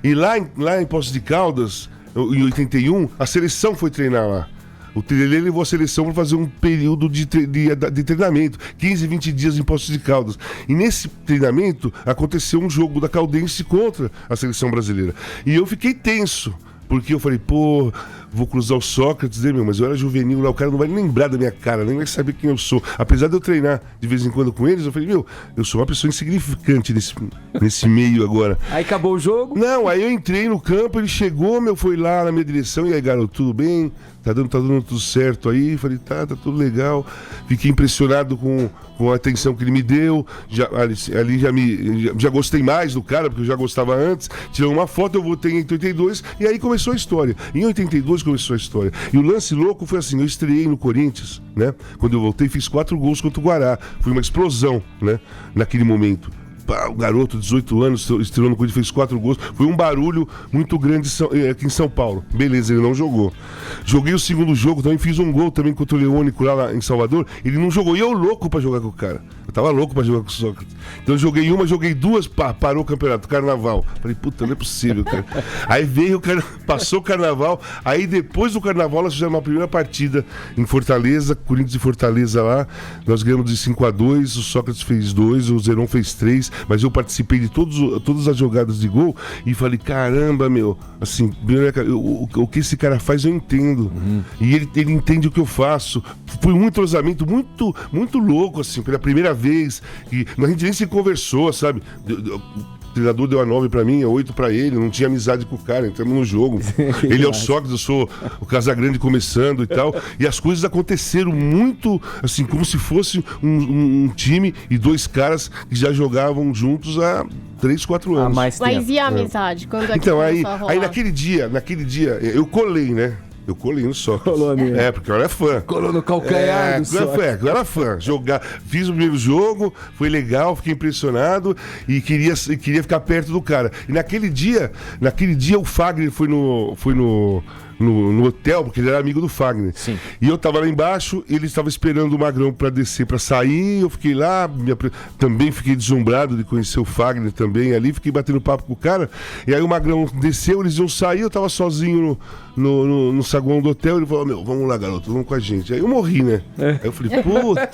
Speaker 8: E lá em Poços de Caldas, em 81, a seleção foi treinar lá. O Telele levou a seleção para fazer um período de treinamento, 15, 20 dias em Poços de Caldas. E nesse treinamento aconteceu um jogo da Caldense contra a seleção brasileira. E eu fiquei tenso, porque eu falei, vou cruzar o Sócrates, né, mas eu era juvenil lá, o cara não vai lembrar da minha cara, nem vai saber quem eu sou. Apesar de eu treinar de vez em quando com eles, eu falei, eu sou uma pessoa insignificante nesse meio agora.
Speaker 2: Aí acabou o jogo?
Speaker 8: Não, aí eu entrei no campo, ele chegou, foi lá na minha direção, e aí, garoto, tudo bem? Tá dando tudo certo aí? Falei, tá tudo legal. Fiquei impressionado com a atenção que ele me deu. Ali já gostei mais do cara, porque eu já gostava antes. Tirei uma foto, eu voltei em 82 e aí começou a história. Em 82 começou a história. E o lance louco foi assim, eu estreiei no Corinthians, né? Quando eu voltei, fiz 4 gols contra o Guará. Foi uma explosão, né? Naquele momento. O garoto, 18 anos, estreou no Corinthians, fez 4 gols. Foi um barulho muito grande aqui em São Paulo. Beleza, ele não jogou. Joguei o segundo jogo, também fiz um gol também contra o Leônico lá em Salvador. Ele não jogou. E eu louco pra jogar com o cara. Eu tava louco pra jogar com o Sócrates. Então eu joguei uma, joguei duas, parou o campeonato, Carnaval. Falei, puta, não é possível, cara. Aí veio passou o Carnaval. Aí depois do Carnaval nós fizemos uma primeira partida em Fortaleza, Corinthians e Fortaleza lá. Nós ganhamos de 5-2, o Sócrates fez 2, o Zeron fez 3. Mas eu participei de todas as jogadas de gol e falei, caramba, assim, o que esse cara faz eu entendo. E ele entende o que eu faço. Foi um entrosamento muito, muito louco, assim, pela primeira vez. E a gente nem se conversou, sabe? O treinador deu a 9 pra mim, a 8 pra ele, não tinha amizade com o cara, entramos no jogo. Ele é o Sócrates, eu sou o Casagrande começando e tal. E as coisas aconteceram muito, assim, como se fosse um time e 2 caras que já jogavam juntos há 3, 4 anos.
Speaker 2: Mais tempo.
Speaker 3: Mas e a amizade? Quando
Speaker 8: então, aí naquele dia, eu colei, né? Eu colei no Sócrates.
Speaker 2: Colou mesmo.
Speaker 8: Porque eu era fã.
Speaker 2: Colou no calcanhar do Sócrates.
Speaker 8: Eu era fã. Fiz o primeiro jogo, foi legal, fiquei impressionado e queria ficar perto do cara. E naquele dia o Fagner foi no no hotel, porque ele era amigo do Fagner.
Speaker 2: Sim.
Speaker 8: E eu tava lá embaixo, ele estava esperando o Magrão pra descer, pra sair, eu fiquei lá, também fiquei deslumbrado de conhecer o Fagner também ali, fiquei batendo papo com o cara, e aí o Magrão desceu, eles iam sair, eu tava sozinho no saguão do hotel, ele falou, vamos lá, garoto, vamos com a gente. Aí eu morri, né? Aí eu falei, puta,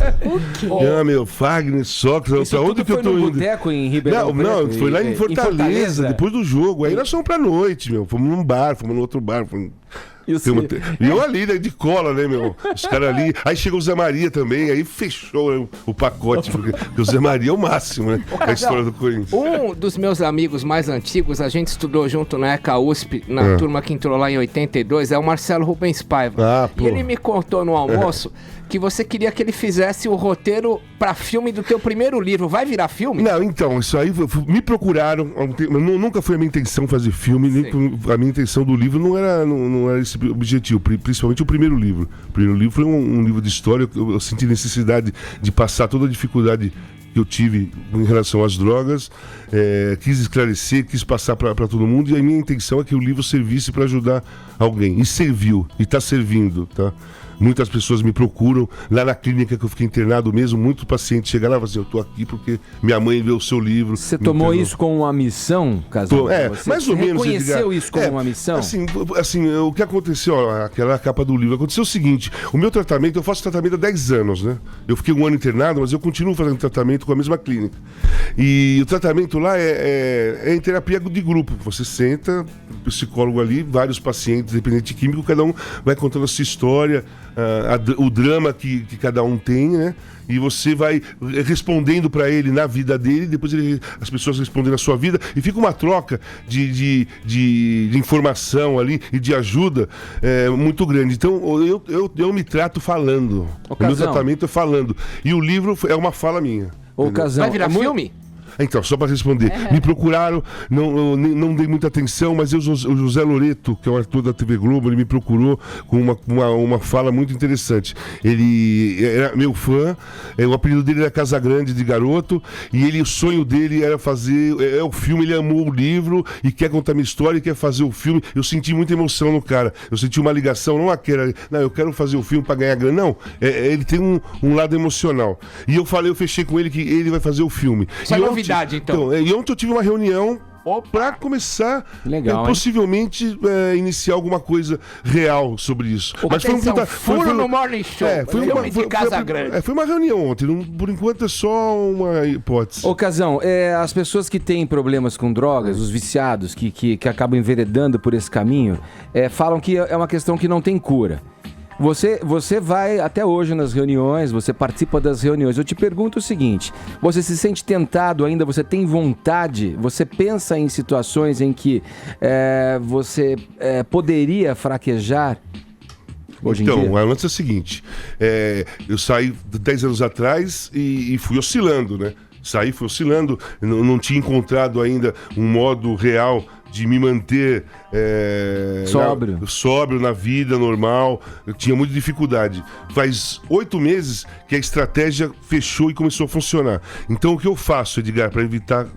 Speaker 8: Fagner, Sócrates, pra onde que eu tô indo?
Speaker 2: Boteco em Ribeirão Preto?
Speaker 8: Não, foi lá em Fortaleza, depois do jogo, aí nós fomos pra noite, fomos num bar, fomos no outro bar, E eu ali, né, de cola, né, os caras ali. Aí chegou o Zé Maria também, aí fechou o pacote, porque o Zé Maria é o máximo, né? A história do Corinthians.
Speaker 4: Um dos meus amigos mais antigos, a gente estudou junto na ECA USP, na turma que entrou lá em 82, é o Marcelo Rubens Paiva. E ele me contou no almoço que você queria que ele fizesse o roteiro pra filme do teu primeiro livro. Vai virar filme?
Speaker 8: Não, então, isso aí me procuraram. Nunca foi a minha intenção fazer filme, a minha intenção do livro não era esse objetivo, principalmente o primeiro livro. O primeiro livro foi um livro de história, eu senti necessidade de passar toda a dificuldade que eu tive em relação às drogas, quis esclarecer, quis passar para todo mundo, e a minha intenção é que o livro servisse para ajudar alguém. E serviu, e está servindo, tá? Muitas pessoas me procuram, lá na clínica que eu fiquei internado mesmo, muitos pacientes chegaram lá e falaram assim, eu tô aqui porque minha mãe leu o seu livro.
Speaker 2: Você tomou isso como uma missão, Casão?
Speaker 8: Você mais ou menos.
Speaker 2: Reconheceu isso como uma missão?
Speaker 8: Assim, o que aconteceu, aquela capa do livro, aconteceu o seguinte, o meu tratamento, eu faço tratamento há 10 anos, né? Eu fiquei 1 ano internado, mas eu continuo fazendo tratamento com a mesma clínica. E o tratamento lá é em terapia de grupo. Você senta, psicólogo ali, vários pacientes, dependente químico, cada um vai contando a sua história, o drama que cada um tem, né? E você vai respondendo para ele na vida dele, depois as pessoas respondem na sua vida, e fica uma troca de informação ali e de ajuda muito grande. Então eu me trato falando. O meu tratamento é falando. E o livro é uma fala minha.
Speaker 4: Vai virar filme?
Speaker 8: Então, só para responder, me procuraram, não dei muita atenção, mas o José Loreto, que é o ator da TV Globo, ele me procurou com uma fala muito interessante. Ele era meu fã, o apelido dele era Casagrande de garoto, e o sonho dele era fazer o filme, ele amou o livro e quer contar minha história e quer fazer o filme. Eu senti muita emoção no cara, eu senti uma ligação, eu quero fazer o filme para ganhar grana, não, ele tem um lado emocional. E eu fechei com ele que ele vai fazer o filme.
Speaker 4: Isso é novidade, então.
Speaker 8: E ontem eu tive uma reunião para começar, possivelmente, iniciar alguma coisa real sobre isso.
Speaker 4: Mas foi no Morning Show,
Speaker 8: foi uma reunião ontem, por enquanto é só uma hipótese.
Speaker 2: Ô, Casão, as pessoas que têm problemas com drogas, os viciados que acabam enveredando por esse caminho, falam que é uma questão que não tem cura. Você vai até hoje nas reuniões, você participa das reuniões. Eu te pergunto o seguinte, você se sente tentado ainda, você tem vontade, você pensa em situações em que você poderia fraquejar hoje em dia?
Speaker 8: Então, antes é o seguinte, eu saí 10 anos atrás e fui oscilando, né? Fui oscilando, não tinha encontrado ainda um modo real de me manter sóbrio na vida normal. Eu tinha muita dificuldade. Faz 8 meses que a estratégia fechou e começou a funcionar. Então o que eu faço, Edgar, para evitar...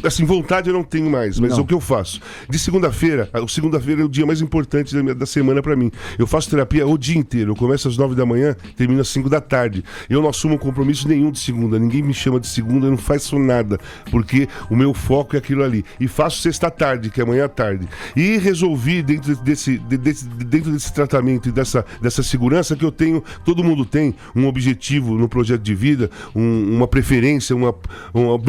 Speaker 8: Assim, vontade eu não tenho mais, mas o que eu faço? De segunda-feira, segunda-feira é o dia mais importante da semana para mim. Eu faço terapia o dia inteiro. Eu começo às 9 da manhã, termino às 5 da tarde. Eu não assumo compromisso nenhum de segunda. Ninguém me chama de segunda, eu não faço nada. Porque o meu foco é aquilo ali. E faço sexta-tarde, que é amanhã à tarde. E resolvi, dentro desse tratamento e dessa segurança que eu tenho, todo mundo tem um objetivo no projeto de vida, uma preferência, uma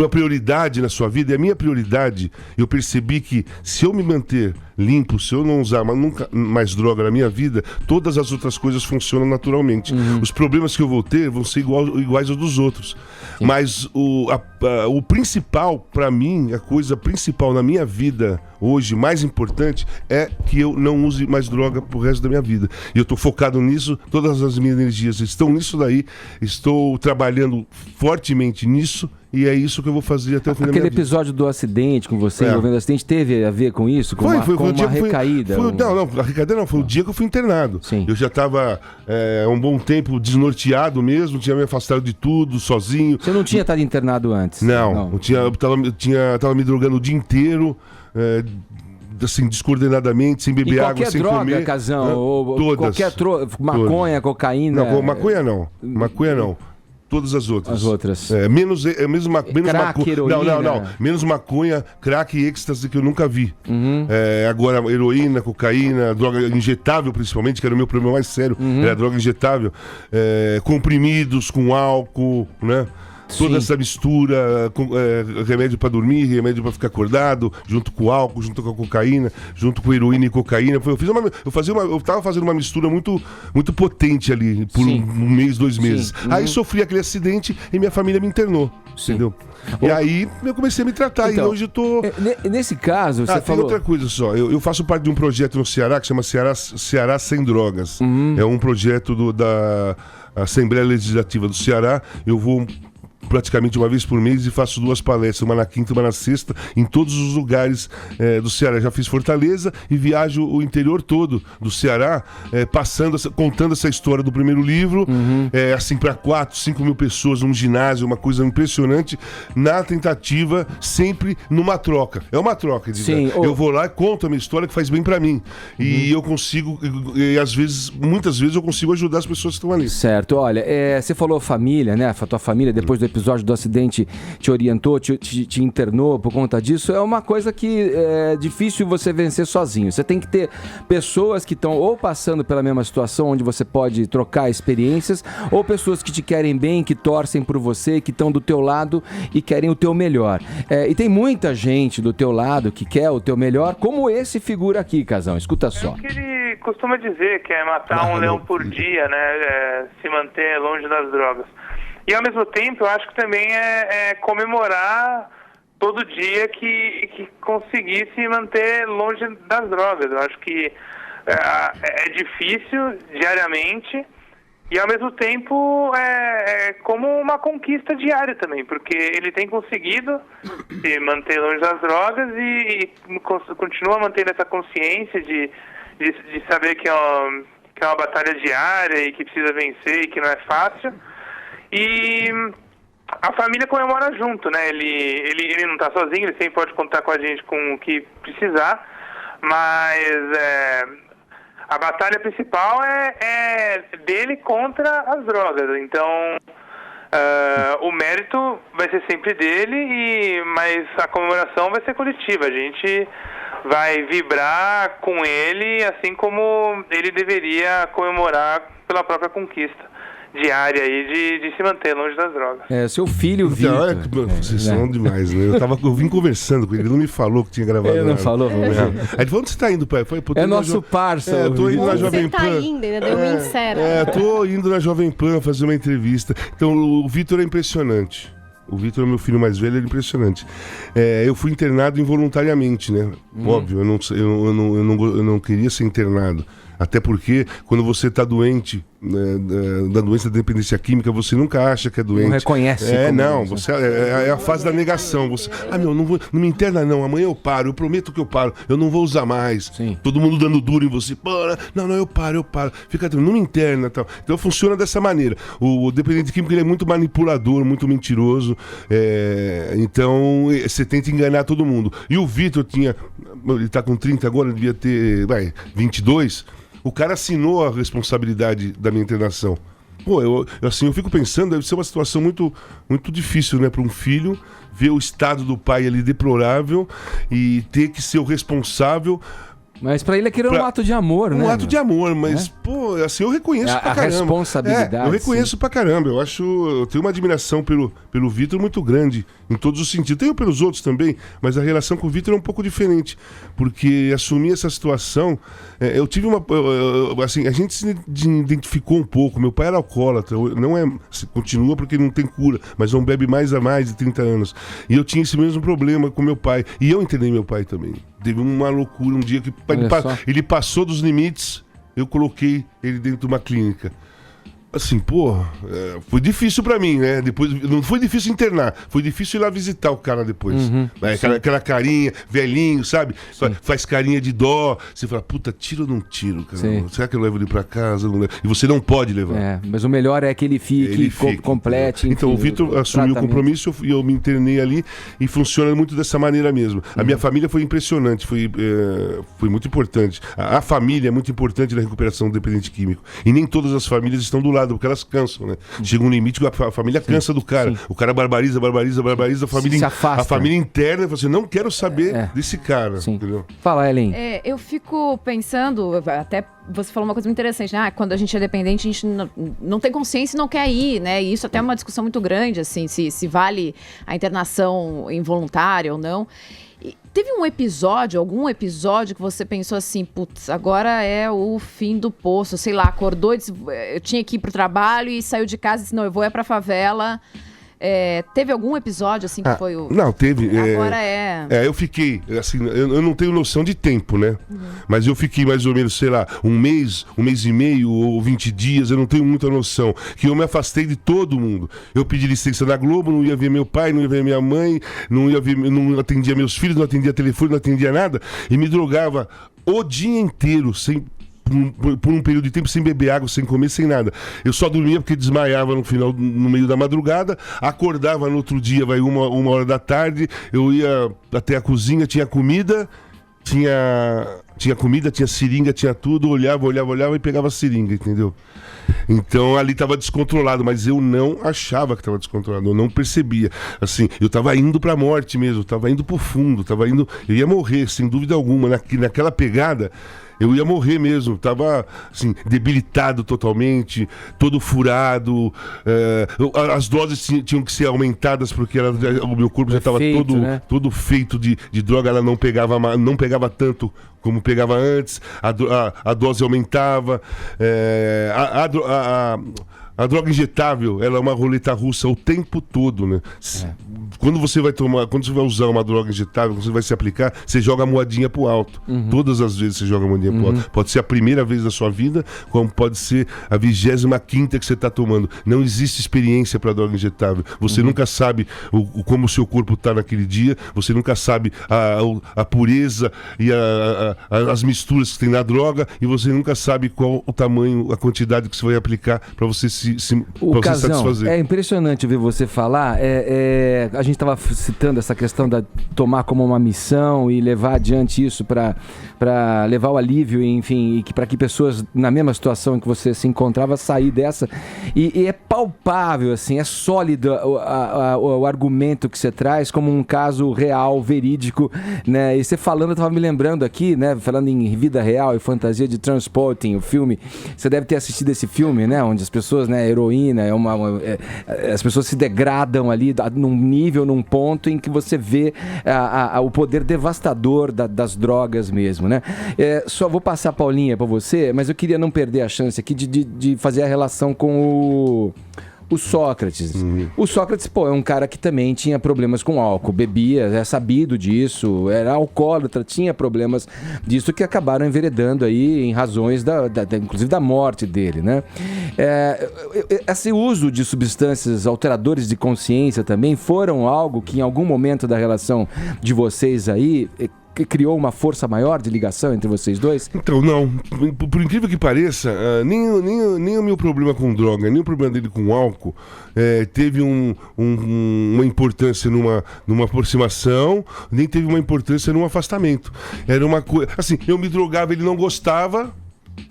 Speaker 8: prioridade na sua vida. E a minha prioridade, eu percebi que se eu me manter limpo, se eu não usar nunca mais droga na minha vida, todas as outras coisas funcionam naturalmente. Os problemas que eu vou ter vão ser iguais aos dos outros. Sim. Mas o principal, para mim, a coisa principal na minha vida hoje, mais importante, é que eu não use mais droga pro resto da minha vida. E eu tô focado nisso, todas as minhas energias estão nisso daí, estou trabalhando fortemente nisso, e é isso que eu vou fazer até o fim da minha vida.
Speaker 2: Aquele episódio do acidente com você, envolvendo o acidente, teve a ver com isso? Com uma recaída?
Speaker 8: Não, a recaída não, foi o dia que eu fui internado.
Speaker 2: Sim.
Speaker 8: Eu já estava há um bom tempo desnorteado mesmo, tinha me afastado de tudo, sozinho.
Speaker 2: Você não tinha estado internado antes?
Speaker 8: Não. Eu tava me drogando o dia inteiro, assim, descoordenadamente, sem beber água, sem
Speaker 2: droga,
Speaker 8: comer.
Speaker 2: Casão, ou qualquer maconha, cocaína...
Speaker 8: Não, maconha não. Todas as outras.
Speaker 2: As outras.
Speaker 8: Menos
Speaker 2: crack,
Speaker 8: maconha.
Speaker 2: heroína.
Speaker 8: Não. Menos maconha, crack e êxtase que eu nunca vi. Agora, heroína, cocaína, droga injetável principalmente, que era o meu problema mais sério, era a droga injetável. Comprimidos com álcool, né? Toda essa mistura, remédio pra dormir, remédio pra ficar acordado, junto com álcool, junto com a cocaína, junto com heroína e cocaína. Eu tava fazendo uma mistura muito, muito potente ali, por um mês, 2 meses. Aí sofri aquele acidente e minha família me internou, entendeu? E aí eu comecei a me tratar, e hoje eu tô...
Speaker 2: Nesse caso, você
Speaker 8: tem
Speaker 2: falou...
Speaker 8: outra coisa só, eu faço parte de um projeto no Ceará que chama Ceará Sem Drogas. É um projeto da Assembleia Legislativa do Ceará. Eu vou praticamente uma vez por mês e faço 2 palestras, uma na quinta e uma na sexta, em todos os lugares do Ceará. Já fiz Fortaleza e viajo o interior todo do Ceará, contando essa história do primeiro livro, assim, para 4, 5 mil pessoas num ginásio, uma coisa impressionante, na tentativa, sempre numa troca. É uma troca, eu vou lá e conto a minha história que faz bem para mim. E eu consigo, muitas vezes eu consigo ajudar as pessoas que estão ali.
Speaker 2: Certo, olha, você falou família, né? A tua família, depois do episódio do acidente, te orientou, te internou por conta disso. É uma coisa que é difícil você vencer sozinho. Você tem que ter pessoas que estão ou passando pela mesma situação, onde você pode trocar experiências, ou pessoas que te querem bem, que torcem por você, que estão do teu lado e querem o teu melhor. E tem muita gente do teu lado que quer o teu melhor, como esse figura aqui, Casão. Escuta só.
Speaker 10: É o que ele costuma dizer, que é matar um leão por dia, né? Se manter longe das drogas. E ao mesmo tempo, eu acho que também é comemorar todo dia que conseguir se manter longe das drogas. Eu acho que é difícil diariamente e ao mesmo tempo é como uma conquista diária também, porque ele tem conseguido se manter longe das drogas e continua mantendo essa consciência de saber que é uma batalha diária e que precisa vencer e que não é fácil. E a família comemora junto, né? Ele não tá sozinho, ele sempre pode contar com a gente com o que precisar, mas a batalha principal é dele contra as drogas. Então, o mérito vai ser sempre dele, mas a comemoração vai ser coletiva. A gente vai vibrar com ele, assim como ele deveria comemorar pela própria conquista diária aí de se manter longe das drogas.
Speaker 2: Seu filho, Vitor.
Speaker 8: Vocês são demais, né? Eu vim conversando com ele, ele não me falou que tinha gravado.
Speaker 2: Ele não falou?
Speaker 8: Aí ele falou, onde você tá indo, pai?
Speaker 2: É nosso parça.
Speaker 8: Eu tô indo na Jovem Pan.
Speaker 3: Você tá indo, ainda deu um insero.
Speaker 8: Tô indo na Jovem Pan fazer uma entrevista. Então, o Vitor é impressionante. O Vitor é meu filho mais velho, ele é impressionante. Eu fui internado involuntariamente, né? Óbvio, eu não queria ser internado. Até porque, quando você está doente, da doença da dependência química, você nunca acha que é doente.
Speaker 2: Não reconhece.
Speaker 8: É a fase da negação. Não me interna não, amanhã eu paro, eu prometo que eu paro, eu não vou usar mais.
Speaker 2: Sim.
Speaker 8: Todo mundo dando duro em você. Não, eu paro. Fica tranquilo, não me interna. Tal. Então funciona dessa maneira. O dependente químico ele é muito manipulador, muito mentiroso. Então você tenta enganar todo mundo. E o Vitor ele está com 30 agora, devia ter 22. O cara assinou a responsabilidade da minha internação. Eu fico pensando, deve ser uma situação muito, muito difícil, né, para um filho ver o estado do pai ali deplorável e ter que ser o responsável.
Speaker 2: Mas pra ele aquilo é um ato de amor, né?
Speaker 8: Um ato de amor, mas, eu reconheço pra caramba.
Speaker 2: A responsabilidade.
Speaker 8: Eu reconheço pra caramba. Eu tenho uma admiração pelo Vitor muito grande, em todos os sentidos. Tenho pelos outros também, mas a relação com o Vitor é um pouco diferente. Porque assumir essa situação, eu tive a gente se identificou um pouco. Meu pai era alcoólatra, continua porque não tem cura, mas não bebe mais há mais de 30 anos. E eu tinha esse mesmo problema com meu pai. E eu internei meu pai também. Teve uma loucura um dia que ele passou dos limites, eu coloquei ele dentro de uma clínica. Assim, foi difícil pra mim, né? Depois, não foi difícil internar, foi difícil ir lá visitar o cara depois. Aquela carinha, velhinho, sabe? Faz carinha de dó. Você fala, puta, tiro ou não tiro, cara? Será que eu levo ele pra casa? Não levo? E você não pode levar.
Speaker 2: Mas o melhor é que ele fique complete.
Speaker 8: Então, o Vitor assumiu o compromisso e eu me internei ali e funciona muito dessa maneira mesmo. A minha família foi impressionante, foi muito importante. A família é muito importante na recuperação do dependente químico. E nem todas as famílias estão do lado, porque elas cansam, né? Chega um limite que a família cansa do cara. O cara barbariza, a família interna, você não quero saber desse cara. Entendeu?
Speaker 2: Fala, Ellen.
Speaker 6: Eu fico pensando, até você falou uma coisa muito interessante, né? Quando a gente é dependente, a gente não tem consciência e não quer ir, né? E isso até é uma discussão muito grande, assim, se vale a internação involuntária ou não. E teve algum episódio que você pensou assim, putz, agora é o fim do poço, sei lá, acordou, disse, eu tinha que ir pro trabalho e saiu de casa e disse, não, eu vou pra favela. Teve algum episódio assim que foi o...
Speaker 8: Não, teve.
Speaker 6: Agora
Speaker 8: eu fiquei, assim, eu não tenho noção de tempo, né? Mas eu fiquei mais ou menos, sei lá, um mês e meio ou 20 dias, eu não tenho muita noção. Que eu me afastei de todo mundo. Eu pedi licença na Globo, não ia ver meu pai, não ia ver minha mãe, não atendia meus filhos, não atendia telefone, não atendia nada. E me drogava o dia inteiro, por um período de tempo, sem beber água, sem comer, sem nada. Eu só dormia porque desmaiava no meio da madrugada, acordava no outro dia, uma hora da tarde, eu ia até a cozinha, tinha comida, tinha comida, tinha seringa, tinha tudo, olhava e pegava a seringa, entendeu? Então ali estava descontrolado, mas eu não achava que estava descontrolado, eu não percebia. Assim, eu estava indo para a morte mesmo, estava indo para o fundo, eu ia morrer, sem dúvida alguma, naquela pegada. Eu ia morrer mesmo, tava assim, debilitado totalmente, todo furado, as doses tinham que ser aumentadas porque o meu corpo já estava todo feito de droga, ela não pegava tanto como pegava antes, a dose aumentava, a droga injetável, ela é uma roleta russa o tempo todo, né? Quando você vai usar uma droga injetável, quando você vai se aplicar, você joga a moedinha pro alto. Todas as vezes você joga a moedinha pro alto. Pode ser a primeira vez da sua vida, como pode ser a 25ª que você tá tomando. Não existe experiência para droga injetável. Você nunca sabe como o seu corpo tá naquele dia, você nunca sabe a pureza e as misturas que tem na droga, e você nunca sabe qual o tamanho, a quantidade que você vai aplicar para você
Speaker 2: satisfazer. É impressionante ver você falar. A gente estava citando essa questão da tomar como uma missão e levar adiante isso para levar o alívio, enfim, e para que pessoas na mesma situação em que você se encontrava sair dessa. E é palpável, assim, é sólido o argumento que você traz como um caso real, verídico, né? E você falando, eu estava me lembrando aqui, né? Falando em vida real e fantasia de Transporting, o filme. Você deve ter assistido esse filme, né? Onde as pessoas, né? Heroína, as pessoas se degradam ali num nível, num ponto em que você vê o poder devastador das drogas mesmo, né? Só vou passar a Paulinha para você, mas eu queria não perder a chance aqui de fazer a relação com o Sócrates. O Sócrates, é um cara que também tinha problemas com álcool, bebia, é sabido disso, era alcoólatra, tinha problemas disso que acabaram enveredando aí em razões inclusive da morte dele, né? Esse uso de substâncias alteradores de consciência também foram algo que em algum momento da relação de vocês aí criou uma força maior de ligação entre vocês dois?
Speaker 8: Então, não. Por incrível que pareça, nem o meu problema com droga, nem o problema dele com álcool teve uma importância numa aproximação, nem teve uma importância num afastamento. Era uma coisa... Assim, eu me drogava, ele não gostava...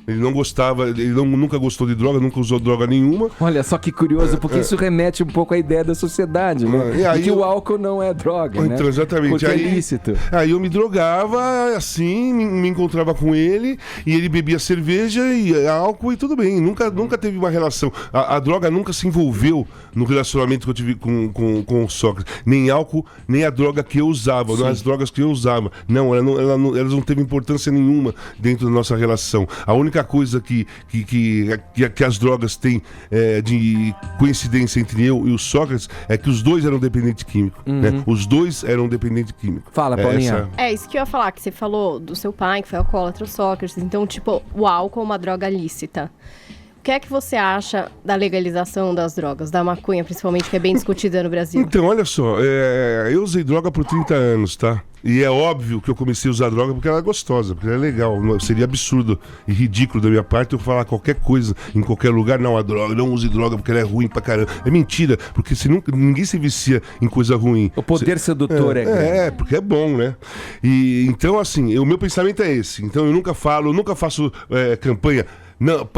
Speaker 8: Ele não gostava, nunca gostou de droga, nunca usou droga nenhuma.
Speaker 2: Olha só que curioso, porque isso remete um pouco à ideia da sociedade, né? E que o álcool não é droga, né?
Speaker 8: Então, exatamente.
Speaker 2: Porque é ilícito.
Speaker 8: Aí eu me drogava, assim, me encontrava com ele, e ele bebia cerveja e álcool e tudo bem. Nunca teve uma relação. A droga nunca se envolveu no relacionamento que eu tive com o Sócrates. Nem álcool, nem a droga que eu usava, não as drogas que eu usava. Não, elas não teve importância nenhuma dentro da nossa relação. A única coisa que as drogas têm de coincidência entre eu e o Sócrates é que os dois eram dependentes químicos. Né? Os dois eram dependentes químicos.
Speaker 2: Fala, Paulinha.
Speaker 3: Isso que eu ia falar, que você falou do seu pai, que foi alcoólatra, o Sócrates. Então, tipo, o álcool é uma droga lícita. que é que você acha da legalização das drogas, da maconha principalmente, que é bem discutida no Brasil?
Speaker 8: Então, olha só, eu usei droga por 30 anos, tá? E é óbvio que eu comecei a usar droga porque ela é gostosa, porque ela é legal. Seria absurdo e ridículo da minha parte eu falar qualquer coisa em qualquer lugar. Não, a droga, não use droga porque ela é ruim pra caramba. É mentira, porque ninguém se vicia em coisa ruim.
Speaker 2: O poder sedutor é grande.
Speaker 8: Porque é bom, né? E então, assim, o meu pensamento é esse. Então eu nunca faço campanha. Não,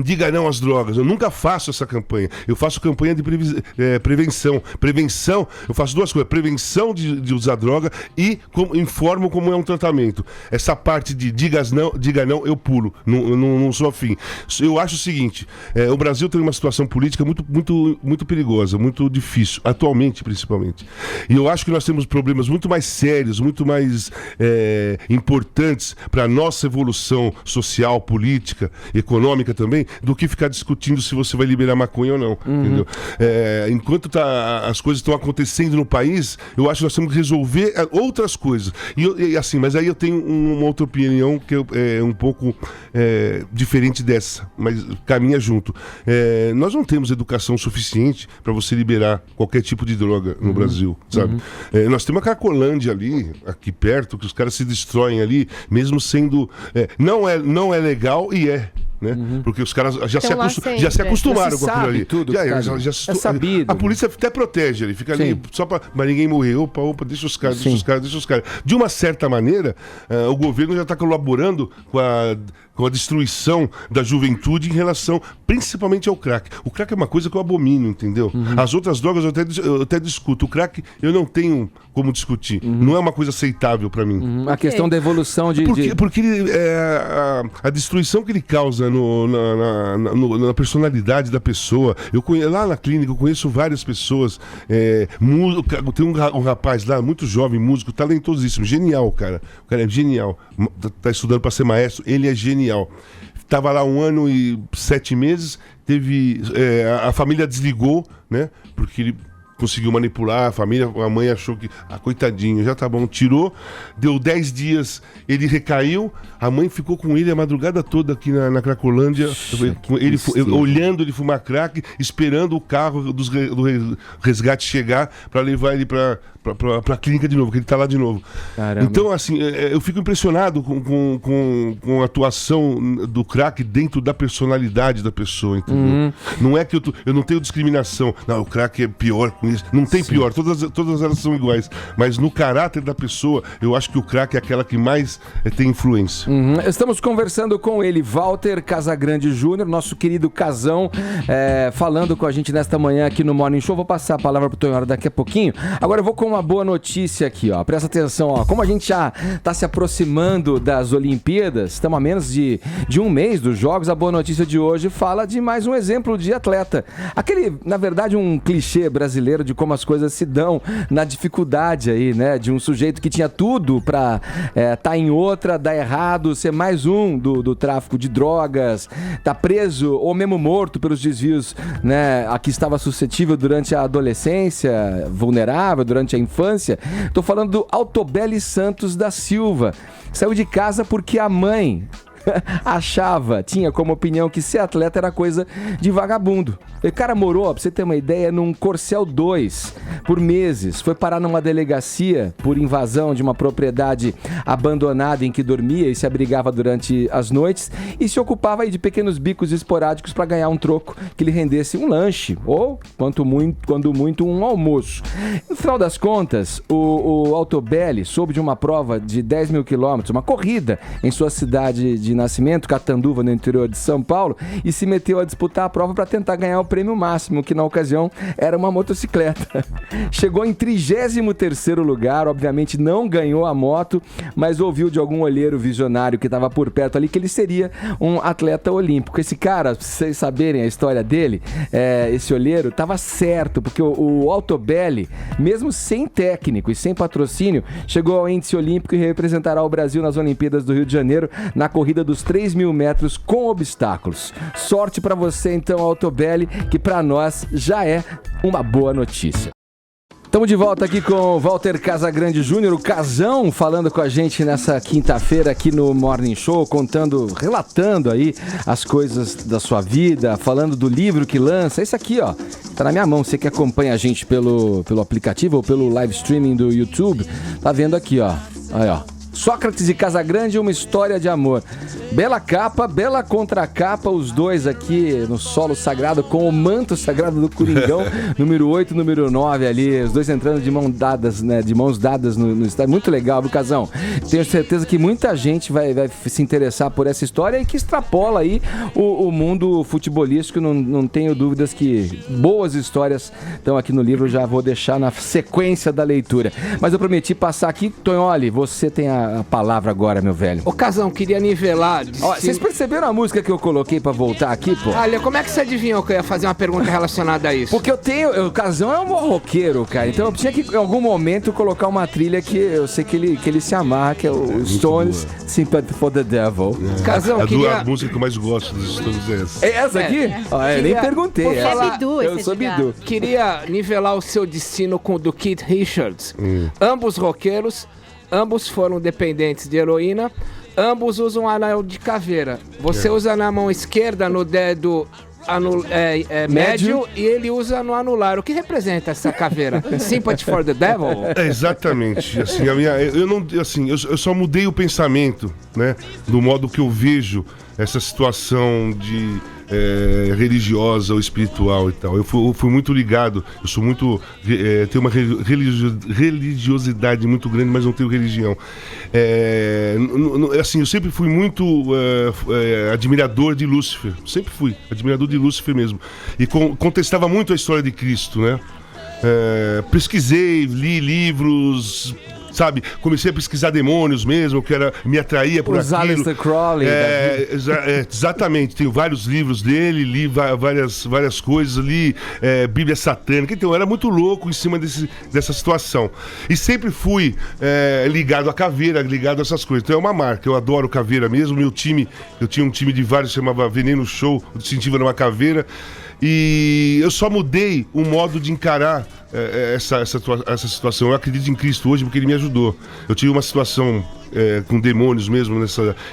Speaker 8: diga não às drogas. Eu nunca faço essa campanha. Eu faço campanha de prevenção. Prevenção, eu faço duas coisas. Prevenção de usar droga e informo como é um tratamento. Essa parte de diga não, eu pulo. Não sou afim. Eu acho o seguinte, o Brasil tem uma situação política muito, muito, muito perigosa, muito difícil, atualmente principalmente. E eu acho que nós temos problemas muito mais sérios, muito mais importantes para a nossa evolução social, política, econômica também, do que ficar discutindo se você vai liberar maconha ou não, entendeu? Enquanto as coisas estão acontecendo no país, eu acho que nós temos que resolver outras coisas. Mas aí eu tenho uma outra opinião que é um pouco diferente dessa, mas caminha junto. Nós não temos educação suficiente para você liberar qualquer tipo de droga no Brasil, sabe? Nós temos a Cracolândia ali, aqui perto, que os caras se destroem ali, mesmo sendo... não é legal e né? Porque os caras já se acostumaram com aquilo ali.
Speaker 2: Tudo,
Speaker 8: é sabido. A polícia até protege, ele fica ali só para... Mas ninguém morrer. Opa, deixa os caras. De uma certa maneira, o governo já está colaborando com a destruição da juventude em relação principalmente ao crack. O crack é uma coisa que eu abomino, entendeu? As outras drogas eu até discuto. O crack eu não tenho como discutir. Não é uma coisa aceitável para mim.
Speaker 2: A questão da evolução
Speaker 8: Porque a destruição que ele causa na personalidade da pessoa. Lá na clínica eu conheço várias pessoas. Tem um rapaz lá, muito jovem, músico, talentosíssimo, genial, cara. O cara é genial. Tá estudando para ser maestro, ele é genial. Estava lá 1 ano e 7 meses, a família desligou, né? Porque ele conseguiu manipular a mãe achou que, coitadinho, já tá bom, tirou, deu 10 dias, ele recaiu, a mãe ficou com ele a madrugada toda aqui na Cracolândia, olhando ele fumar crack, esperando o carro do resgate chegar para levar ele para a clínica de novo, que ele tá lá de novo.
Speaker 2: Caramba.
Speaker 8: Então, assim, eu fico impressionado com a atuação do crack dentro da personalidade da pessoa, entendeu? Não é que eu não tenho discriminação. Não, o crack é pior com isso. Não tem pior, todas elas são iguais. Mas no caráter da pessoa, eu acho que o crack é aquela que mais tem influência.
Speaker 2: Estamos conversando com ele, Walter Casagrande Júnior, nosso querido Casão, falando com a gente nesta manhã aqui no Morning Show. Vou passar a palavra pro Tonhora daqui a pouquinho. Agora eu vou com uma boa notícia aqui, ó. Presta atenção, ó. Como a gente já tá se aproximando das Olimpíadas, estamos a menos de um mês dos Jogos, a boa notícia de hoje fala de mais um exemplo de atleta. Na verdade, um clichê brasileiro de como as coisas se dão na dificuldade aí, né? De um sujeito que tinha tudo pra tá em outra, dar errado, ser mais um do tráfico de drogas, tá preso ou mesmo morto pelos desvios, né? A que estava suscetível durante a adolescência, vulnerável durante a infância. Tô falando do Altobelli Santos da Silva. Saiu de casa porque a mãe tinha como opinião que ser atleta era coisa de vagabundo. O cara morou, pra você ter uma ideia, num Corcel 2 por meses. Foi parar numa delegacia por invasão de uma propriedade abandonada em que dormia e se abrigava durante as noites e se ocupava aí de pequenos bicos esporádicos para ganhar um troco que lhe rendesse um lanche ou, quando muito, um almoço. No final das contas, o Altobelli soube de uma prova de 10 mil quilômetros, uma corrida em sua cidade de nascimento, Catanduva, no interior de São Paulo, e se meteu a disputar a prova para tentar ganhar o prêmio máximo, que na ocasião era uma motocicleta. Chegou em 33º lugar, obviamente não ganhou a moto, mas ouviu de algum olheiro visionário que estava por perto ali que ele seria um atleta olímpico. Esse cara, pra vocês saberem a história dele, esse olheiro estava certo, porque o Altobelli, mesmo sem técnico e sem patrocínio, chegou ao índice olímpico e representará o Brasil nas Olimpíadas do Rio de Janeiro na corrida dos 3 mil metros com obstáculos. Sorte para você então, Altobelli, que para nós já é uma boa notícia. Estamos de volta aqui com o Walter Casagrande Júnior, o Casão, falando com a gente nessa quinta-feira aqui no Morning Show, relatando aí as coisas da sua vida, falando do livro que lança. Esse aqui, ó, tá na minha mão. Você que acompanha a gente pelo aplicativo ou pelo live streaming do YouTube, tá vendo aqui, ó. Aí, ó. Sócrates e Casagrande, uma história de amor. Bela capa, bela contracapa, os dois aqui no solo sagrado com o manto sagrado do Coringão, número 8, número 9 ali, os dois entrando de mãos dadas, né, no estádio. Muito legal, viu, Casão? Tenho certeza que muita gente vai se interessar por essa história e que extrapola aí o mundo futebolístico. Não tenho dúvidas que boas histórias estão aqui no livro, já vou deixar na sequência da leitura. Mas eu prometi passar aqui, Tonholi, você tem a palavra agora, meu velho.
Speaker 4: Ô, Casão, queria nivelar...
Speaker 2: Ó, vocês perceberam a música que eu coloquei pra voltar aqui, pô?
Speaker 4: Olha, como é que você adivinhou que eu ia fazer uma pergunta relacionada a isso?
Speaker 2: Porque o Casão é um roqueiro, cara. Então eu tinha que, em algum momento, colocar uma trilha que eu sei que ele se amarra, que é o Stones, Sympathy for the Devil.
Speaker 4: Casão,
Speaker 8: a música que eu mais gosto dos Stones é essa.
Speaker 2: É essa aqui? Eu nem perguntei.
Speaker 3: Eu
Speaker 2: sou Bidu.
Speaker 4: Queria nivelar o seu destino com o do Keith Richards. Ambos roqueiros, ambos foram dependentes de heroína, ambos usam anel de caveira. Você usa na mão esquerda, no dedo médio, e ele usa no anular. O que representa essa caveira? Sympathy for the Devil?
Speaker 8: Exatamente. Assim, eu só mudei o pensamento, né? Do modo que eu vejo essa situação de religiosa ou espiritual e tal. Eu fui muito ligado, eu sou muito... tenho uma religiosidade muito grande, mas não tenho religião. Assim, eu sempre fui muito admirador de Lúcifer. Sempre fui admirador de Lúcifer mesmo. E contestava muito a história de Cristo, né? Pesquisei, li livros... Sabe, comecei a pesquisar demônios mesmo, que me atraía por aquilo.
Speaker 2: Aleister Crowley.
Speaker 8: Exatamente, tenho vários livros dele, li várias coisas, li Bíblia Satânica, então eu era muito louco em cima dessa situação. E sempre fui ligado à caveira, ligado a essas coisas. Então é uma marca, eu adoro caveira mesmo. Eu tinha um time de vários, chamava Veneno Show, o distintivo era uma caveira. E eu só mudei o modo de encarar essa situação. Eu acredito em Cristo hoje porque ele me ajudou. Eu tive uma situação com demônios mesmo,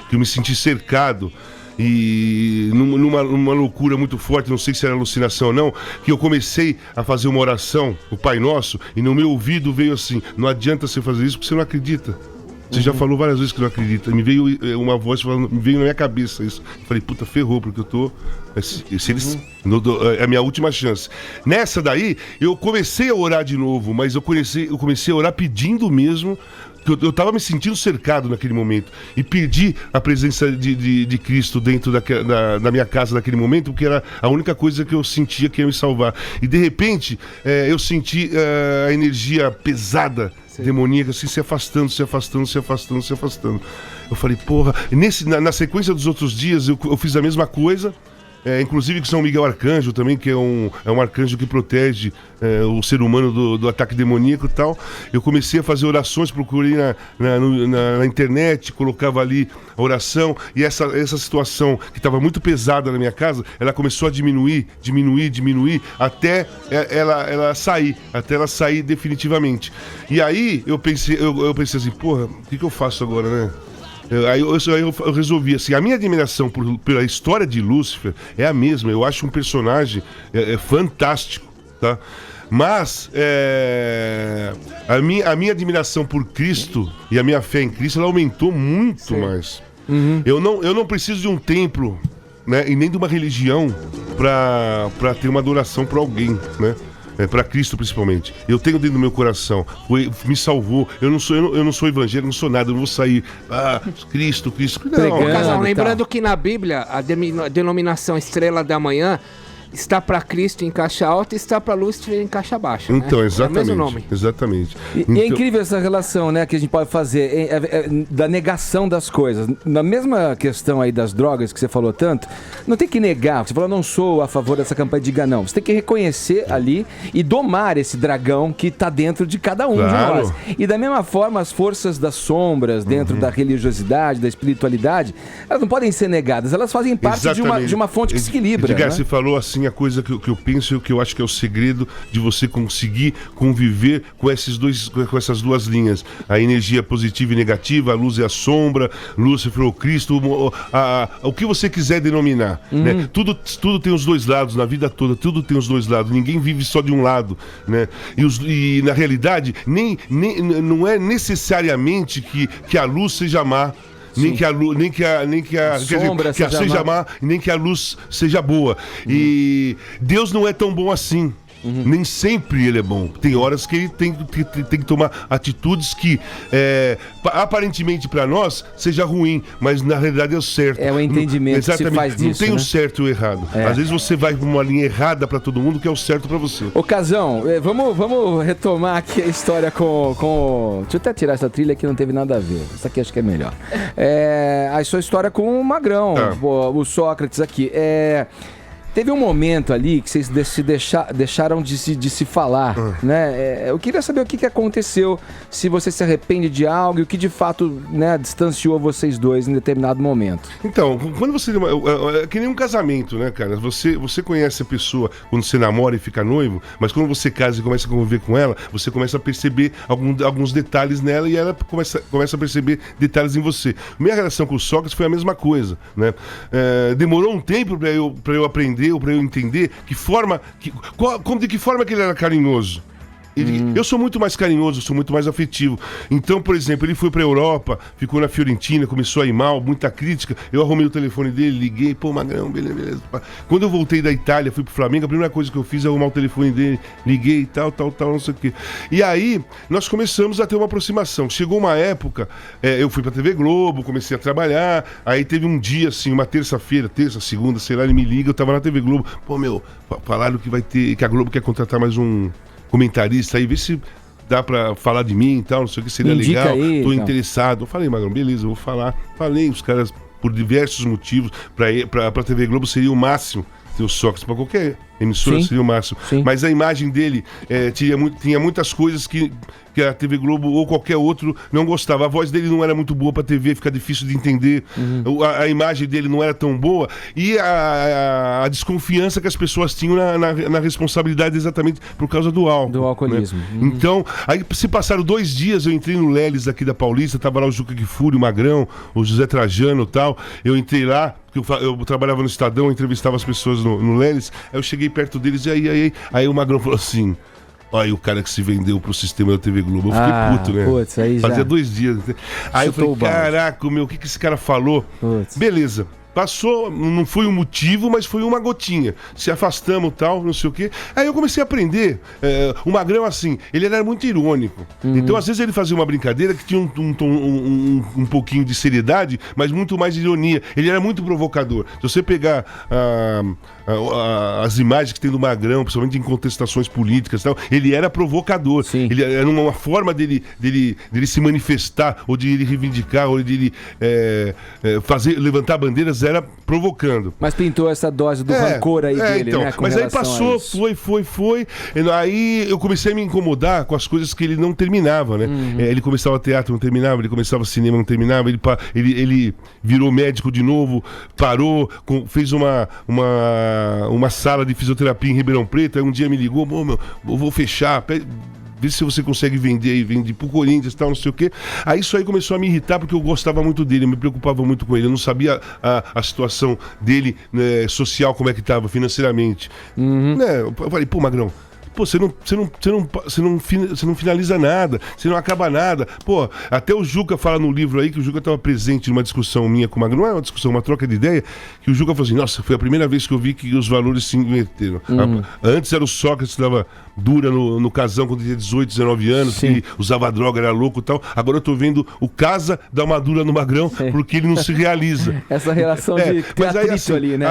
Speaker 8: que eu me senti cercado. E numa loucura muito forte, não sei se era alucinação ou não, que eu comecei a fazer uma oração, o Pai Nosso, e no meu ouvido veio assim: não adianta você fazer isso porque você não acredita. Você já falou várias vezes que não acredita. Me veio uma voz falando, me veio na minha cabeça isso. Eu falei, puta, ferrou, porque eu tô... é a minha última chance. Nessa daí, eu comecei a orar de novo, mas eu comecei a orar pedindo mesmo, que eu tava me sentindo cercado naquele momento. E pedi a presença de Cristo dentro da minha casa naquele momento, porque era a única coisa que eu sentia que ia me salvar. E de repente, eu senti a energia pesada, demoníaca, assim, se afastando. Eu falei, porra... Na sequência dos outros dias, eu fiz a mesma coisa. Inclusive com São Miguel Arcanjo também, que é um arcanjo que protege o ser humano do ataque demoníaco e tal. Eu comecei a fazer orações, procurei na internet, colocava ali a oração, e essa situação que estava muito pesada na minha casa, ela começou a diminuir, até ela sair definitivamente. E aí eu pensei assim, porra, o que eu faço agora, né? Aí eu resolvi, assim, a minha admiração pela história de Lúcifer é a mesma. Eu acho um personagem fantástico, tá? Mas a minha admiração por Cristo e a minha fé em Cristo, ela aumentou muito mais. Eu não preciso de um templo, né, e nem de uma religião para ter uma adoração para alguém, né? Para Cristo principalmente. Eu tenho dentro do meu coração, me salvou. Eu não sou evangélico, não sou nada, eu não vou sair. Cristo. Não.
Speaker 4: Casal, lembrando que na Bíblia a denominação Estrela da Manhã está para Cristo em caixa alta e está para Lúcifer em caixa baixa.
Speaker 8: Então,
Speaker 4: né?
Speaker 8: exatamente.
Speaker 4: É o mesmo nome.
Speaker 8: Exatamente.
Speaker 2: E é incrível essa relação, né, que a gente pode fazer da negação das coisas. Na mesma questão aí das drogas que você falou tanto, não tem que negar. Você falou, não sou a favor dessa campanha, diga não. Você tem que reconhecer ali e domar esse dragão que está dentro de cada um de nós. E da mesma forma, as forças das sombras dentro da religiosidade, da espiritualidade, elas não podem ser negadas. Elas fazem parte de uma fonte que se equilibra.
Speaker 8: Edgar,
Speaker 2: né?
Speaker 8: você falou assim, assim, a coisa que eu penso e o que eu acho que é o segredo de você conseguir conviver com essas duas linhas. A energia positiva e negativa, a luz e a sombra, Lúcifer ou Cristo, o que você quiser denominar. Né? Tudo tem os dois lados, na vida toda, tudo tem os dois lados. Ninguém vive só de um lado. Né? E na realidade, não é necessariamente que a luz seja má. Nem que a sombra seja má, nem que a luz seja boa. E Deus não é tão bom assim. Nem sempre ele é bom. Tem horas que ele tem que tomar atitudes que aparentemente para nós seja ruim, mas na realidade é o certo.
Speaker 2: É o entendimento que se faz disso.
Speaker 8: Não tem o certo e o errado. Às vezes você vai por uma linha errada para todo mundo que é o certo para você.
Speaker 2: Ô Casão, vamos retomar aqui a história com... Deixa eu até tirar essa trilha que não teve nada a ver. Isso aqui acho que é melhor. A sua história com o Magrão, o Sócrates aqui. Teve um momento ali que vocês deixaram de se falar, né? Eu queria saber o que aconteceu, se você se arrepende de algo e o que de fato, né, distanciou vocês dois em determinado momento.
Speaker 8: Então, quando você... É que nem um casamento, né, cara? Você conhece a pessoa quando você namora e fica noivo, mas quando você casa e começa a conviver com ela, você começa a perceber alguns detalhes nela e ela começa a perceber detalhes em você. Minha relação com o Sócrates foi a mesma coisa, né? Demorou um tempo pra eu aprender, para eu entender de que forma que ele era carinhoso. Eu sou muito mais carinhoso, sou muito mais afetivo. Então, por exemplo, ele foi pra Europa, ficou na Fiorentina, começou a ir mal, muita crítica. Eu arrumei o telefone dele, liguei, Magrão, beleza. Quando eu voltei da Itália, fui pro Flamengo, a primeira coisa que eu fiz é arrumar o telefone dele, liguei, tal, não sei o quê. E aí, nós começamos a ter uma aproximação. Chegou uma época, eu fui pra TV Globo, comecei a trabalhar, aí teve um dia, assim, uma terça-feira, segunda, sei lá, ele me liga, eu tava na TV Globo, falaram que a Globo quer contratar mais um comentarista aí, vê se dá pra falar de mim e tal, não sei o que, seria legal, tô interessado. Eu falei, Magrão, beleza, eu vou falar. Falei, os caras, por diversos motivos, pra TV Globo seria o máximo ter o Sócrates, pra qualquer emissora seria o máximo. Mas a imagem dele tinha muitas coisas que a TV Globo ou qualquer outro não gostava. A voz dele não era muito boa pra TV, fica difícil de entender. A imagem dele não era tão boa. E a desconfiança que as pessoas tinham na responsabilidade exatamente por causa do álcool.
Speaker 2: Do alcoolismo.
Speaker 8: Né? Então, aí se passaram 2 dias, eu entrei no Lelis aqui da Paulista, tava lá o Juca Kfouri, o Magrão, o José Trajano e tal. Eu entrei lá, eu trabalhava no Estadão, eu entrevistava as pessoas no Lelis. Aí eu cheguei perto deles e aí o Magrão falou assim... Olha o cara que se vendeu pro sistema da TV Globo. Eu fiquei puto, né?
Speaker 2: Putz, aí já...
Speaker 8: Fazia 2 dias. Aí eu falei, caraca, o que esse cara falou? Putz. Beleza. Passou, não foi um motivo, mas foi uma gotinha. Se afastamos e tal, não sei o quê. Aí eu comecei a aprender. O Magrão, assim, ele era muito irônico. Então, às vezes, ele fazia uma brincadeira que tinha um pouquinho de seriedade, mas muito mais de ironia. Ele era muito provocador. Se você pegar as imagens que tem do Magrão, principalmente em contestações políticas e tal, ele era provocador. Ele era uma forma dele se manifestar, ou de ele reivindicar, ou de ele levantar bandeiras, era provocando.
Speaker 2: Mas pintou essa dose do rancor aí dele, então, né?
Speaker 8: Mas aí passou, foi. Aí eu comecei a me incomodar com as coisas que ele não terminava, né? Ele começava teatro, não terminava, ele começava cinema, não terminava, ele virou médico de novo, parou, fez uma sala de fisioterapia em Ribeirão Preto, aí um dia me ligou, eu vou fechar, vê se você consegue vender aí, vende pro Corinthians e tal, não sei o quê. Aí isso aí começou a me irritar porque eu gostava muito dele, eu me preocupava muito com ele, eu não sabia a situação dele, né, social, como é que tava financeiramente. Né? Eu falei, Magrão, você não finaliza nada, você não acaba nada. Até o Juca fala no livro aí que o Juca estava presente numa discussão minha com o Magrão, não é uma discussão, uma troca de ideia, que o Juca falou assim, nossa, foi a primeira vez que eu vi que os valores se inverteram. Antes era o Sócrates que dava dura no casão quando tinha 18, 19 anos, que usava droga, era louco e tal. Agora eu tô vendo o Casa dar uma dura no Magrão porque ele não se realiza.
Speaker 2: Essa relação de
Speaker 8: mas aí, assim,
Speaker 2: ali, né?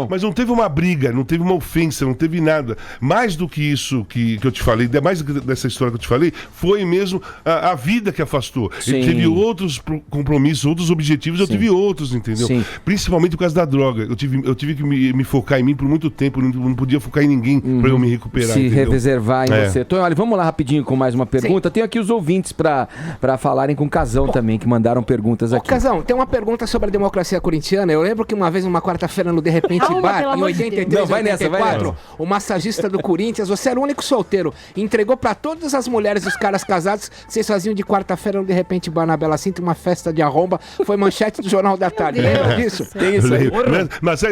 Speaker 8: Mas não teve uma briga, não teve uma ofensa, não teve nada. Mais do que isso que eu te falei, mais dessa história que eu te falei, foi mesmo a vida que afastou.
Speaker 2: Sim.
Speaker 8: Ele teve outros compromissos, outros objetivos, eu tive outros, entendeu?
Speaker 2: Sim.
Speaker 8: Principalmente por causa da droga. Eu tive que me focar em mim por muito tempo, não podia focar em ninguém pra eu me recuperar,
Speaker 2: Se
Speaker 8: entendeu?
Speaker 2: reservar em você. Então, olha, vamos lá rapidinho com mais uma pergunta. Tem aqui os ouvintes pra falarem com o Casão também, que mandaram perguntas aqui.
Speaker 4: Casão, tem uma pergunta sobre a democracia corintiana. Eu lembro que uma vez, numa quarta-feira, no De Repente Bar, em 83,
Speaker 2: Não, vai nessa,
Speaker 4: 84, o massagista do Corinthians, você era o único solteiro, entregou pra todas as mulheres e os caras casados, vocês faziam de quarta-feira no De Repente Bar na Bela Cinta uma festa de arromba, foi manchete do Jornal da Tarde. Lembra disso?
Speaker 2: Tem isso aí.
Speaker 8: Mas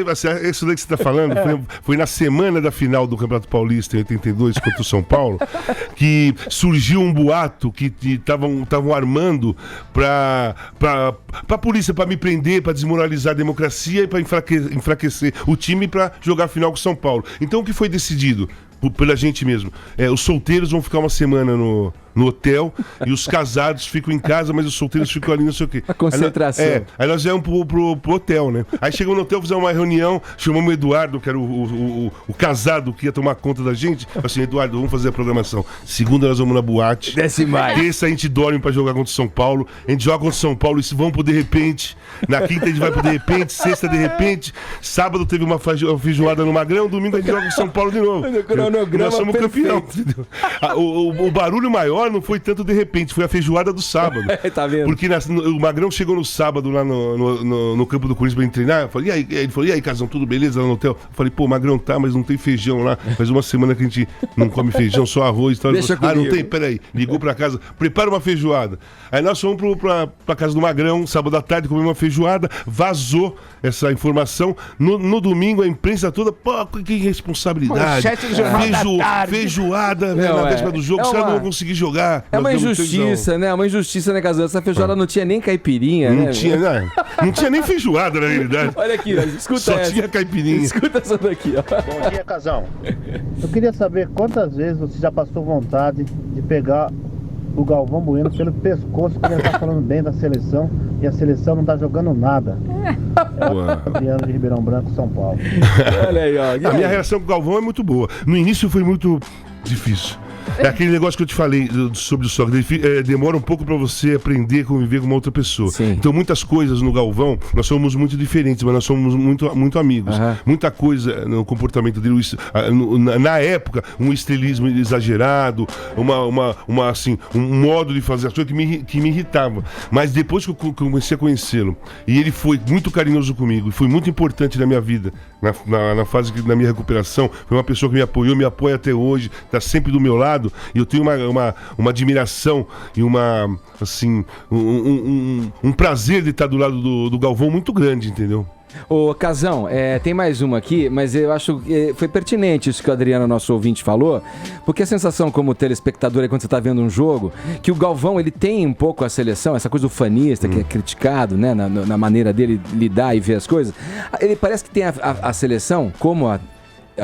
Speaker 8: isso daí que você está falando foi na semana da final do Campeonato Paulista em 82 contra o São Paulo, que surgiu um boato que estavam armando pra polícia, pra me prender, pra desmoralizar a democracia e pra enfraquecer o time pra jogar a final com o São Paulo. Então o que foi decidido? Pela gente mesmo. Os solteiros vão ficar uma semana no hotel e os casados ficam em casa, mas os solteiros ficam ali, não sei o quê.
Speaker 2: A concentração.
Speaker 8: Aí nós viemos pro hotel, né? Aí chegou no hotel, fizemos uma reunião, chamamos o Eduardo, que era o casado que ia tomar conta da gente. Assim, Eduardo, vamos fazer a programação. Segunda nós vamos na boate.
Speaker 2: Desce mais.
Speaker 8: Terça a gente dorme pra jogar contra o São Paulo. A gente joga contra o São Paulo e vamos pro De Repente. Na quinta a gente vai pro De Repente, sexta De Repente. Sábado teve uma feijoada no Magrão, domingo a gente joga com o São Paulo de novo. Nós somos campeão. O barulho maior não foi tanto De Repente, foi a feijoada do sábado.
Speaker 2: Tá vendo?
Speaker 8: Porque o Magrão chegou no sábado lá no campo do Corinthians pra gente treinar. Eu falei, ele falou, e aí, Casão, tudo beleza lá no hotel? Eu falei, pô, Magrão tá, mas não tem feijão lá. Faz uma semana que a gente não come feijão, só arroz e tal.
Speaker 2: Deixa comigo.
Speaker 8: Não tem? Peraí. Ligou pra casa, prepara uma feijoada. Aí nós fomos pra casa do Magrão, sábado à tarde, comemos uma feijoada, vazou essa informação. No domingo, a imprensa toda, pô, que irresponsabilidade. Feijoada na véspera do jogo, os caras não vão conseguir jogar.
Speaker 2: É uma injustiça, né? Uma injustiça, né, Casão? Essa feijoada não tinha nem caipirinha, né?
Speaker 8: Não tinha nem feijoada, na realidade.
Speaker 2: Olha aqui, escuta
Speaker 8: Só
Speaker 2: essa.
Speaker 8: tinha caipirinha.
Speaker 2: Escuta essa daqui, ó.
Speaker 11: Bom dia, Casão. Eu queria saber quantas vezes você já passou vontade de pegar o Galvão Bueno pelo pescoço, porque ele tá falando bem da seleção e a seleção não tá jogando nada. Adriano de Ribeirão Branco, São Paulo.
Speaker 2: Olha aí, ó.
Speaker 8: A minha relação com o Galvão é muito boa. No início foi muito difícil. É aquele negócio que eu te falei sobre o Sócrates. Demora um pouco pra você aprender a conviver com uma outra pessoa.
Speaker 2: Sim.
Speaker 8: Então muitas coisas no Galvão, nós somos muito diferentes, mas nós somos muito amigos. Muita coisa no comportamento dele, na época, um estilismo exagerado, assim, um modo de fazer as coisas que me irritava. Mas depois que eu comecei a conhecê-lo, e ele foi muito carinhoso comigo, e foi muito importante na minha vida, na fase da minha recuperação, foi uma pessoa que me apoiou, me apoia até hoje, tá sempre do meu lado. E eu tenho uma admiração e um prazer de estar do lado do Galvão muito grande, entendeu?
Speaker 2: Ô, Casão, tem mais uma aqui, mas eu acho que foi pertinente isso que o Adriano, nosso ouvinte, falou, porque a sensação como telespectador, quando você tá vendo um jogo, que o Galvão, ele tem um pouco a seleção, essa coisa do fanista, que é criticado, né, na maneira dele lidar e ver as coisas, ele parece que tem a seleção como a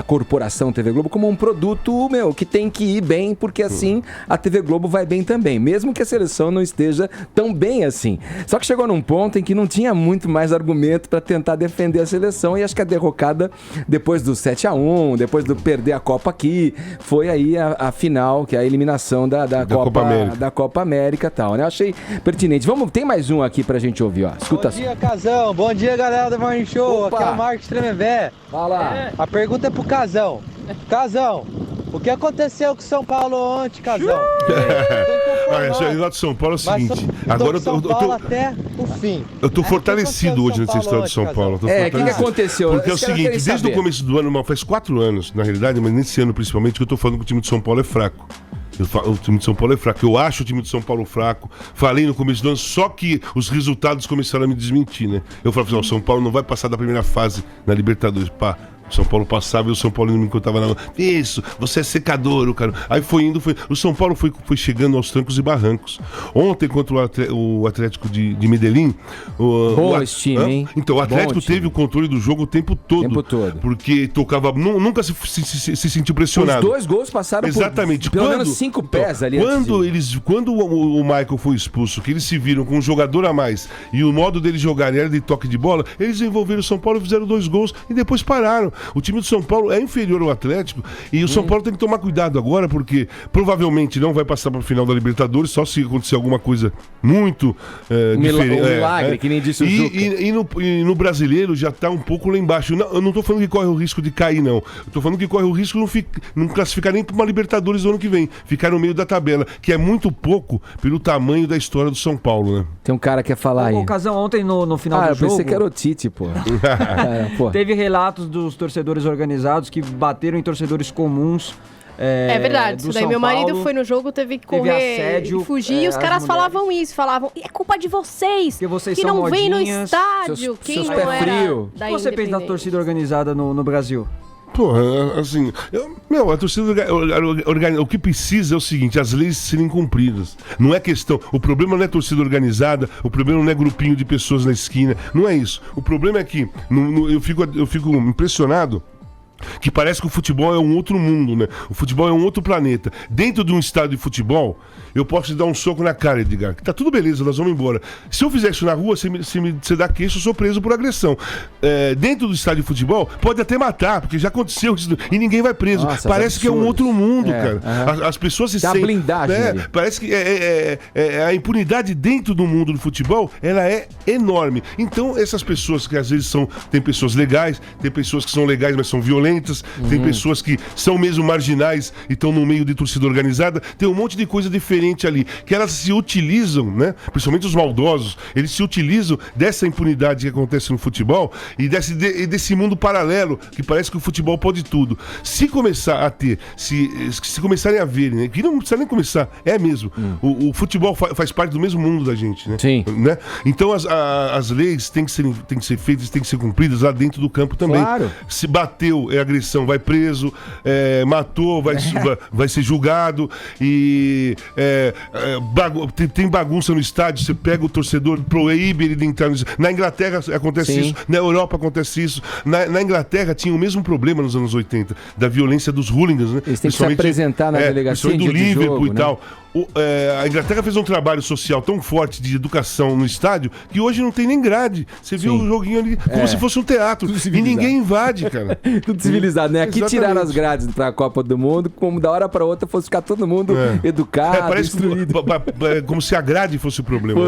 Speaker 2: corporação TV Globo como um produto, que tem que ir bem, porque assim a TV Globo vai bem também, mesmo que a seleção não esteja tão bem assim. Só que chegou num ponto em que não tinha muito mais argumento para tentar defender a seleção, e acho que a derrocada depois do 7-1, depois do perder a Copa aqui, foi aí a final, que é a eliminação da Copa América e tal, né? Eu achei pertinente. Tem mais um aqui pra gente ouvir, ó. Escuta.
Speaker 12: Bom dia, Casão. Bom dia, galera do Morning Show.
Speaker 2: Opa.
Speaker 12: Aqui é o Marcos Tremembé.
Speaker 2: Fala.
Speaker 12: A pergunta é pro Casão. Casão, o que aconteceu com São Paulo ontem, Casão?
Speaker 8: Olha, lá de São Paulo é o seguinte. Agora
Speaker 12: São Paulo até o fim.
Speaker 8: Eu tô fortalecido hoje nessa história de São Paulo.
Speaker 2: O que aconteceu?
Speaker 8: Porque é o seguinte, desde o começo do ano, faz 4 anos, na realidade, mas nesse ano principalmente, que eu tô falando que o time de São Paulo é fraco. O time de São Paulo é fraco. Eu acho o time de São Paulo fraco. Falei no começo do ano, só que os resultados começaram a me desmentir, né? Eu falei assim, o São Paulo não vai passar da primeira fase na Libertadores. Pá. O São Paulo passava e o São Paulo me contava na mão. Isso, você é secador, cara. Aí o São Paulo foi chegando aos trancos e barrancos. Ontem, contra o Atlético de Medellín.
Speaker 2: Bom esse time, hein?
Speaker 8: Então, o Atlético teve o controle do jogo o tempo todo. Porque tocava. Nunca se sentiu pressionado.
Speaker 2: Os 2 gols passaram
Speaker 8: exatamente.
Speaker 2: Pelo menos 5 pés ali.
Speaker 8: Quando o Michael foi expulso, que eles se viram com um jogador a mais e o modo deles jogarem era de toque de bola, eles envolveram o São Paulo, fizeram 2 gols e depois pararam. O time do São Paulo é inferior ao Atlético e o São Paulo tem que tomar cuidado agora, porque provavelmente não vai passar para a final da Libertadores, só se acontecer alguma coisa muito diferente.
Speaker 2: Um milagre, que nem disse o Juca.
Speaker 8: E no brasileiro já tá um pouco lá embaixo. Eu não tô falando que corre o risco de cair, não. Eu tô falando que corre o risco de não classificar nem para uma Libertadores no ano que vem. Ficar no meio da tabela, que é muito pouco pelo tamanho da história do São Paulo, né?
Speaker 2: Tem um cara que quer falar aí.
Speaker 13: O Casão, ontem no final do jogo...
Speaker 2: eu pensei que era o Tite, pô.
Speaker 13: Teve relatos dos torcedores organizados que bateram em torcedores comuns.
Speaker 3: É verdade, isso daí meu marido foi no jogo, teve que correr assédio, e fugir, e os caras falavam é culpa de vocês,
Speaker 13: que
Speaker 3: não
Speaker 13: modinhas,
Speaker 3: vem no estádio, quem não era
Speaker 13: frio. O que você pensa da torcida organizada no Brasil?
Speaker 8: Porra, assim, a torcida o que precisa é o seguinte, as leis serem cumpridas. Não é questão, o problema não é torcida organizada, o problema não é grupinho de pessoas na esquina, não é isso. O problema é que eu fico impressionado que parece que o futebol é um outro mundo, né? O futebol é um outro planeta. Dentro de um estádio de futebol, eu posso te dar um soco na cara, Edgar. Tá tudo beleza, nós vamos embora. Se eu fizer isso na rua, você dá queixa, eu sou preso por agressão. Dentro do estádio de futebol, pode até matar, porque já aconteceu isso e ninguém vai preso. Nossa, parece que é um outro mundo, cara. As pessoas se sentem... blindagem, né? Parece que a impunidade dentro do mundo do futebol, ela é enorme. Então, essas pessoas que às vezes tem pessoas legais, tem pessoas que são legais, mas são violentas, tem pessoas que são mesmo marginais e estão no meio de torcida organizada, tem um monte de coisa diferente ali, que elas se utilizam, né? Principalmente os maldosos, eles se utilizam dessa impunidade que acontece no futebol e desse mundo paralelo, que parece que o futebol pode tudo. Se começar a ter, se começarem a ver, né? Que não precisa nem começar, é mesmo. O futebol faz parte do mesmo mundo da gente, né?
Speaker 2: Sim.
Speaker 8: Né? Então as leis têm que ser feitas, têm que ser cumpridas lá dentro do campo também.
Speaker 2: Claro.
Speaker 8: Se bateu, agressão, vai preso, matou, vai ser julgado e tem bagunça no estádio, você pega o torcedor, proíbe ele de entrar no estádio. Na Inglaterra acontece isso, na Europa acontece isso, na Inglaterra tinha o mesmo problema nos anos 80, da violência dos hooligans, né?
Speaker 2: Eles têm que se apresentar na delegacia
Speaker 8: do Liverpool
Speaker 2: jogo,
Speaker 8: e tal. A Inglaterra fez um trabalho social tão forte de educação no estádio que hoje não tem nem grade. Você viu o joguinho ali como se fosse um teatro. E ninguém invade, cara.
Speaker 2: Tudo civilizado, né? Aqui tiraram as grades pra Copa do Mundo, como da hora pra outra fosse ficar todo mundo educado,
Speaker 8: parece instruído. Como se a grade fosse o problema.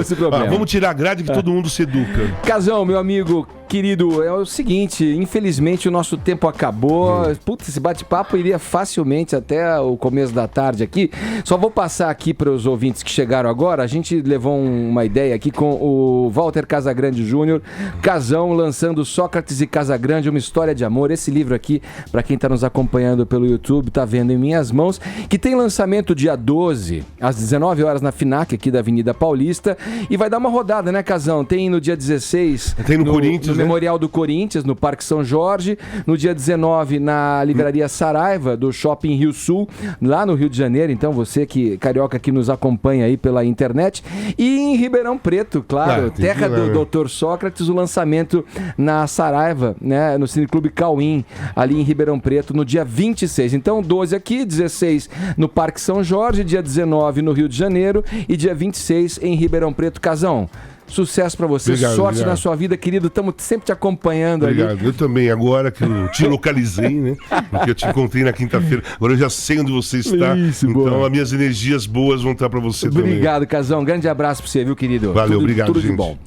Speaker 8: Vamos tirar a grade que todo mundo se educa.
Speaker 2: Casão, meu amigo querido, é o seguinte, infelizmente o nosso tempo acabou. Putz, esse bate-papo iria facilmente até o começo da tarde aqui. Só vou passar aqui para os ouvintes que chegaram agora. A gente levou uma ideia aqui com o Walter Casagrande Júnior, Casão, lançando Sócrates e Casagrande, uma história de amor. Esse livro aqui, para quem está nos acompanhando pelo YouTube, tá vendo em minhas mãos, que tem lançamento dia 12, às 19 horas na FINAC, aqui da Avenida Paulista, e vai dar uma rodada, né, Casão? Tem no dia 16...
Speaker 8: Tem no Corinthians,
Speaker 2: Memorial do Corinthians, no Parque São Jorge, no dia 19 na Livraria Saraiva, do Shopping Rio Sul, lá no Rio de Janeiro. Então você carioca que nos acompanha aí pela internet, e em Ribeirão Preto, claro, terra do Dr. Sócrates, o lançamento na Saraiva, né, no Cineclube Cauim, ali em Ribeirão Preto, no dia 26. Então 12 aqui, 16 no Parque São Jorge, dia 19 no Rio de Janeiro e dia 26 em Ribeirão Preto. Casão, sucesso pra você, sorte na sua vida, querido. Estamos sempre te acompanhando.
Speaker 8: Obrigado. Eu também, agora que eu te localizei, né? Porque eu te encontrei na quinta-feira. Agora eu já sei onde você está.
Speaker 2: Isso,
Speaker 8: então
Speaker 2: boa.
Speaker 8: As minhas energias boas vão estar pra você também.
Speaker 2: Obrigado, Casão. Grande abraço pra você, viu, querido?
Speaker 8: Valeu, obrigado,
Speaker 2: tudo
Speaker 8: gente.
Speaker 2: de bom.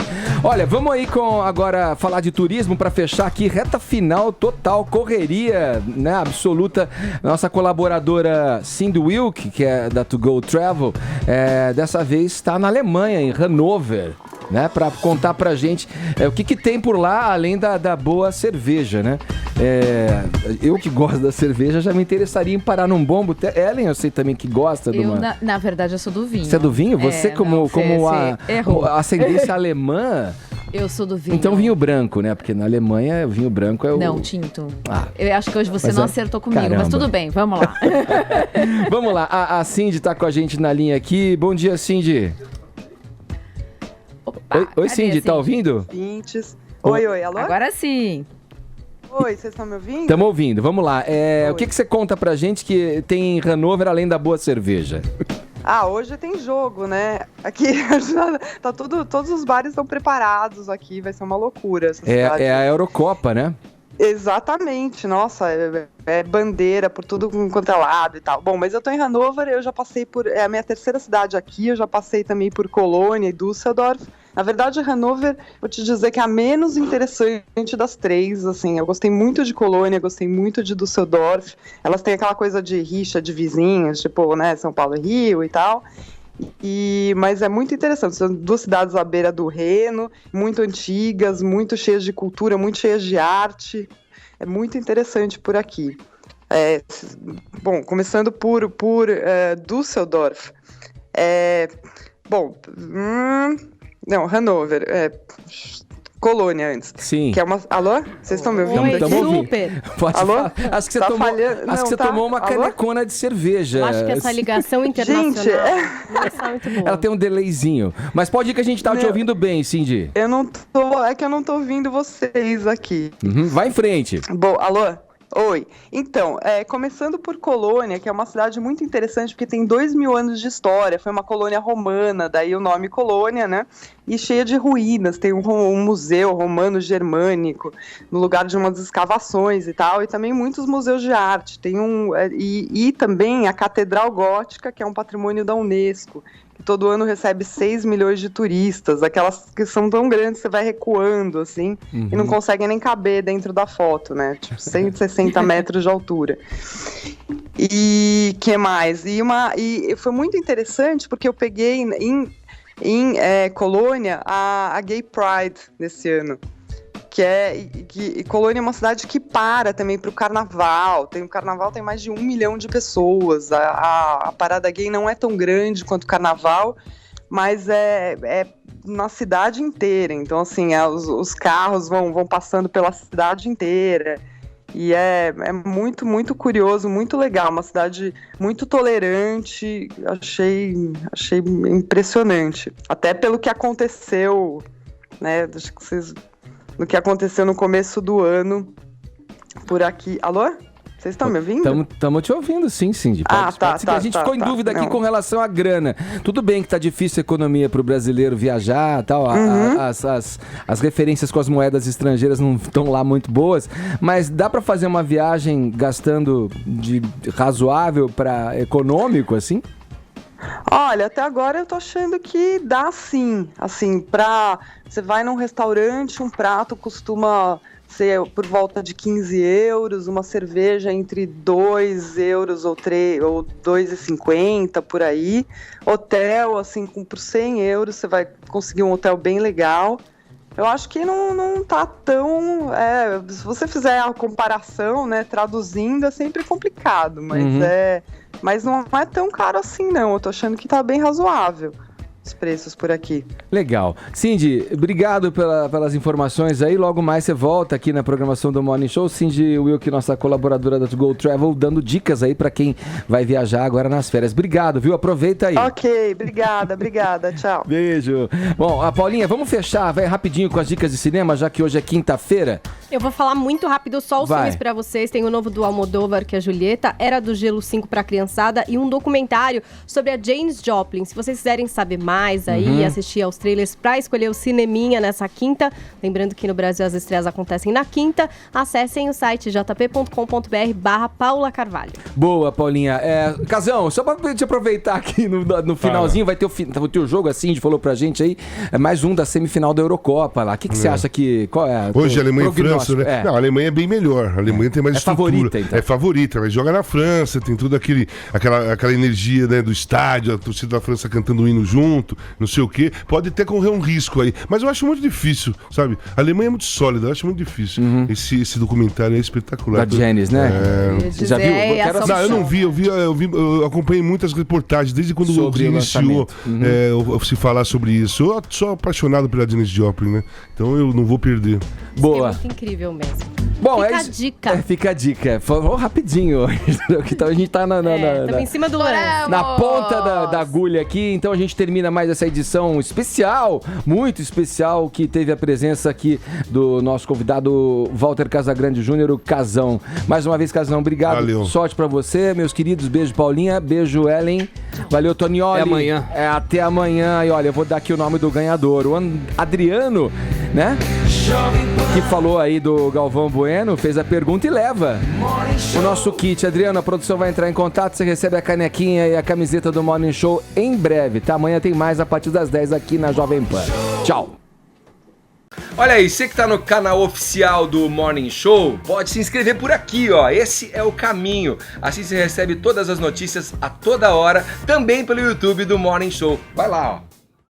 Speaker 2: Olha, vamos aí agora falar de turismo pra fechar aqui. Reta final total, correria, né, absoluta. Nossa colaboradora Cindy Wilk, que é da To Go Travel, dessa vez está na Alemanha, em Hannover, né, para contar pra gente o que tem por lá, além da boa cerveja, né? Eu que gosto da cerveja já me interessaria em parar num bom boteco. Ellen, eu sei também que gosta de uma...
Speaker 6: Na verdade, eu sou do vinho.
Speaker 2: Você é do vinho? Você como a ascendência alemã...
Speaker 6: Eu sou do vinho.
Speaker 2: Então vinho branco, né? Porque na Alemanha o vinho branco é o...
Speaker 6: Não, tinto. Eu acho que hoje você não acertou comigo,
Speaker 2: caramba.
Speaker 6: mas tudo bem, vamos lá.
Speaker 2: Vamos lá, a Cindy tá com a gente na linha aqui. Bom dia, Cindy. Oi, Cindy, tá ouvindo?
Speaker 14: Oi, alô?
Speaker 6: Agora sim.
Speaker 14: Oi, vocês estão me ouvindo?
Speaker 2: Estamos ouvindo, vamos lá. O que você conta pra gente que tem em Hannover além da boa cerveja?
Speaker 14: Hoje tem jogo, né? Aqui tá todos os bares estão preparados aqui, vai ser uma loucura essa cidade.
Speaker 2: É a Eurocopa, né?
Speaker 14: Exatamente, nossa, é bandeira por tudo quanto é lado e tal. Bom, mas eu tô em Hannover, eu já passei é a minha terceira cidade aqui, eu já passei também por Colônia e Düsseldorf. Na verdade, Hannover, vou te dizer que é a menos interessante das três, assim, eu gostei muito de Colônia, gostei muito de Düsseldorf, elas têm aquela coisa de rixa de vizinhos, tipo, né, São Paulo e Rio e tal, mas é muito interessante, são duas cidades à beira do Reno, muito antigas, muito cheias de cultura, muito cheias de arte, é muito interessante por aqui. Bom, começando por Düsseldorf, não, Hannover, Colônia antes.
Speaker 2: Sim.
Speaker 14: Que é uma... Alô? Vocês estão me ouvindo?
Speaker 2: Oi,
Speaker 3: super.
Speaker 2: Pode
Speaker 14: Alô?
Speaker 2: falar. Acho que você tomou uma canecona de cerveja.
Speaker 3: Eu acho que essa ligação internacional não está muito boa.
Speaker 2: Ela tem um delayzinho. Mas pode ir que a gente tá te ouvindo bem, Cindy.
Speaker 14: É que eu não tô ouvindo vocês aqui.
Speaker 2: Vai em frente.
Speaker 14: Bom, alô? Oi. Então, começando por Colônia, que é uma cidade muito interessante porque tem 2000 anos de história, foi uma colônia romana, daí o nome Colônia, né? E cheia de ruínas, tem um museu romano-germânico no lugar de umas escavações e tal, e também muitos museus de arte. Tem e também a Catedral Gótica, que é um patrimônio da Unesco, que todo ano recebe 6 milhões de turistas, aquelas que são tão grandes que você vai recuando, assim, e não consegue nem caber dentro da foto, né? Tipo, 160 metros de altura. E que mais? E foi muito interessante porque eu peguei em Colônia a Gay Pride desse ano. Que Colônia é uma cidade que para também para o carnaval. O carnaval tem mais de 1 milhão de pessoas. A parada gay não é tão grande quanto o carnaval, mas é na cidade inteira. Então, assim, os carros vão passando pela cidade inteira. E é muito, muito curioso, muito legal. Uma cidade muito tolerante. Achei impressionante. Até pelo que aconteceu, né? Acho que no que aconteceu no começo do ano por aqui. Alô? Vocês estão me ouvindo?
Speaker 2: Estamos te ouvindo, sim, Cindy. A gente ficou em dúvida aqui com relação à grana. Tudo bem que tá difícil a economia para o brasileiro viajar, tal. As referências com as moedas estrangeiras não estão lá muito boas, mas dá para fazer uma viagem gastando de razoável para econômico, assim?
Speaker 14: Olha, até agora eu tô achando que dá sim. Assim, você vai num restaurante, um prato costuma ser por volta de 15 euros, uma cerveja entre 2 euros ou 2,50 por aí. Hotel, assim, por 100 euros você vai conseguir um hotel bem legal. Eu acho que não tá tão... se você fizer a comparação, né, traduzindo, é sempre complicado, mas não é tão caro assim, não. Eu tô achando que tá bem razoável os preços por aqui.
Speaker 2: Legal. Cindy, obrigado pelas informações aí. Logo mais você volta aqui na programação do Morning Show. Cindy Wilk, nossa colaboradora da To Go Travel, dando dicas aí pra quem vai viajar agora nas férias. Obrigado, viu? Aproveita aí.
Speaker 14: Ok, obrigada. Tchau.
Speaker 2: Beijo. Bom, a Paulinha, vamos fechar, vai rapidinho com as dicas de cinema, já que hoje é quinta-feira.
Speaker 3: Eu vou falar muito rápido só os filmes pra vocês. Tem o novo do Almodóvar, que é a Julieta, Era do Gelo 5 pra criançada, e um documentário sobre a Janis Joplin. Se vocês quiserem saber mais aí, assistir aos trailers pra escolher o cineminha nessa quinta, lembrando que no Brasil as estreias acontecem na quinta, acessem o site jp.com.br/Paula Carvalho.
Speaker 2: Boa, Paulinha. Casão, só pra te aproveitar aqui no finalzinho, vai ter o teu jogo, assim, a gente falou pra gente aí, mais um da semifinal da Eurocopa lá. O que você acha que... Qual é
Speaker 8: hoje a Alemanha e França, né? Não, a Alemanha é bem melhor. A Alemanha tem mais estrutura. Favorita, então. É favorita, mas joga na França, tem toda aquela energia, né, do estádio, a torcida da França cantando o hino junto, não sei o quê. Pode até correr um risco aí, mas eu acho muito difícil, sabe? A Alemanha é muito sólida, eu acho muito difícil. Esse documentário é espetacular.
Speaker 2: Da Janis, né?
Speaker 8: Você já viu? Não, eu não vi, eu acompanhei muitas reportagens, desde quando o iniciou se falar sobre isso. Eu sou apaixonado pela Janis Joplin, né? Então eu não vou perder.
Speaker 2: Boa.
Speaker 3: É muito incrível mesmo.
Speaker 2: Bom,
Speaker 3: fica a dica.
Speaker 2: Fica a dica. Falou rapidinho. Então a gente tá
Speaker 3: em cima do lance.
Speaker 2: Na ponta da agulha aqui. Então a gente termina mais essa edição especial, muito especial, que teve a presença aqui do nosso convidado Walter Casagrande Júnior, o Casão. Mais uma vez, Casão, obrigado.
Speaker 8: Valeu.
Speaker 2: Sorte pra você, meus queridos. Beijo, Paulinha. Beijo, Ellen. Valeu, Tonioli.
Speaker 4: Até amanhã.
Speaker 2: Até amanhã. E olha, eu vou dar aqui o nome do ganhador. O Adriano né? Que falou aí do Galvão Bueno, fez a pergunta e leva o nosso kit. Adriano, a produção vai entrar em contato, você recebe a canequinha e a camiseta do Morning Show em breve, tá? Amanhã tem mais a partir das 10 aqui na Jovem Pan. Tchau!
Speaker 1: Olha aí, você que tá no canal oficial do Morning Show, pode se inscrever por aqui, ó. Esse é o caminho. Assim você recebe todas as notícias a toda hora, também pelo YouTube do Morning Show. Vai lá, ó.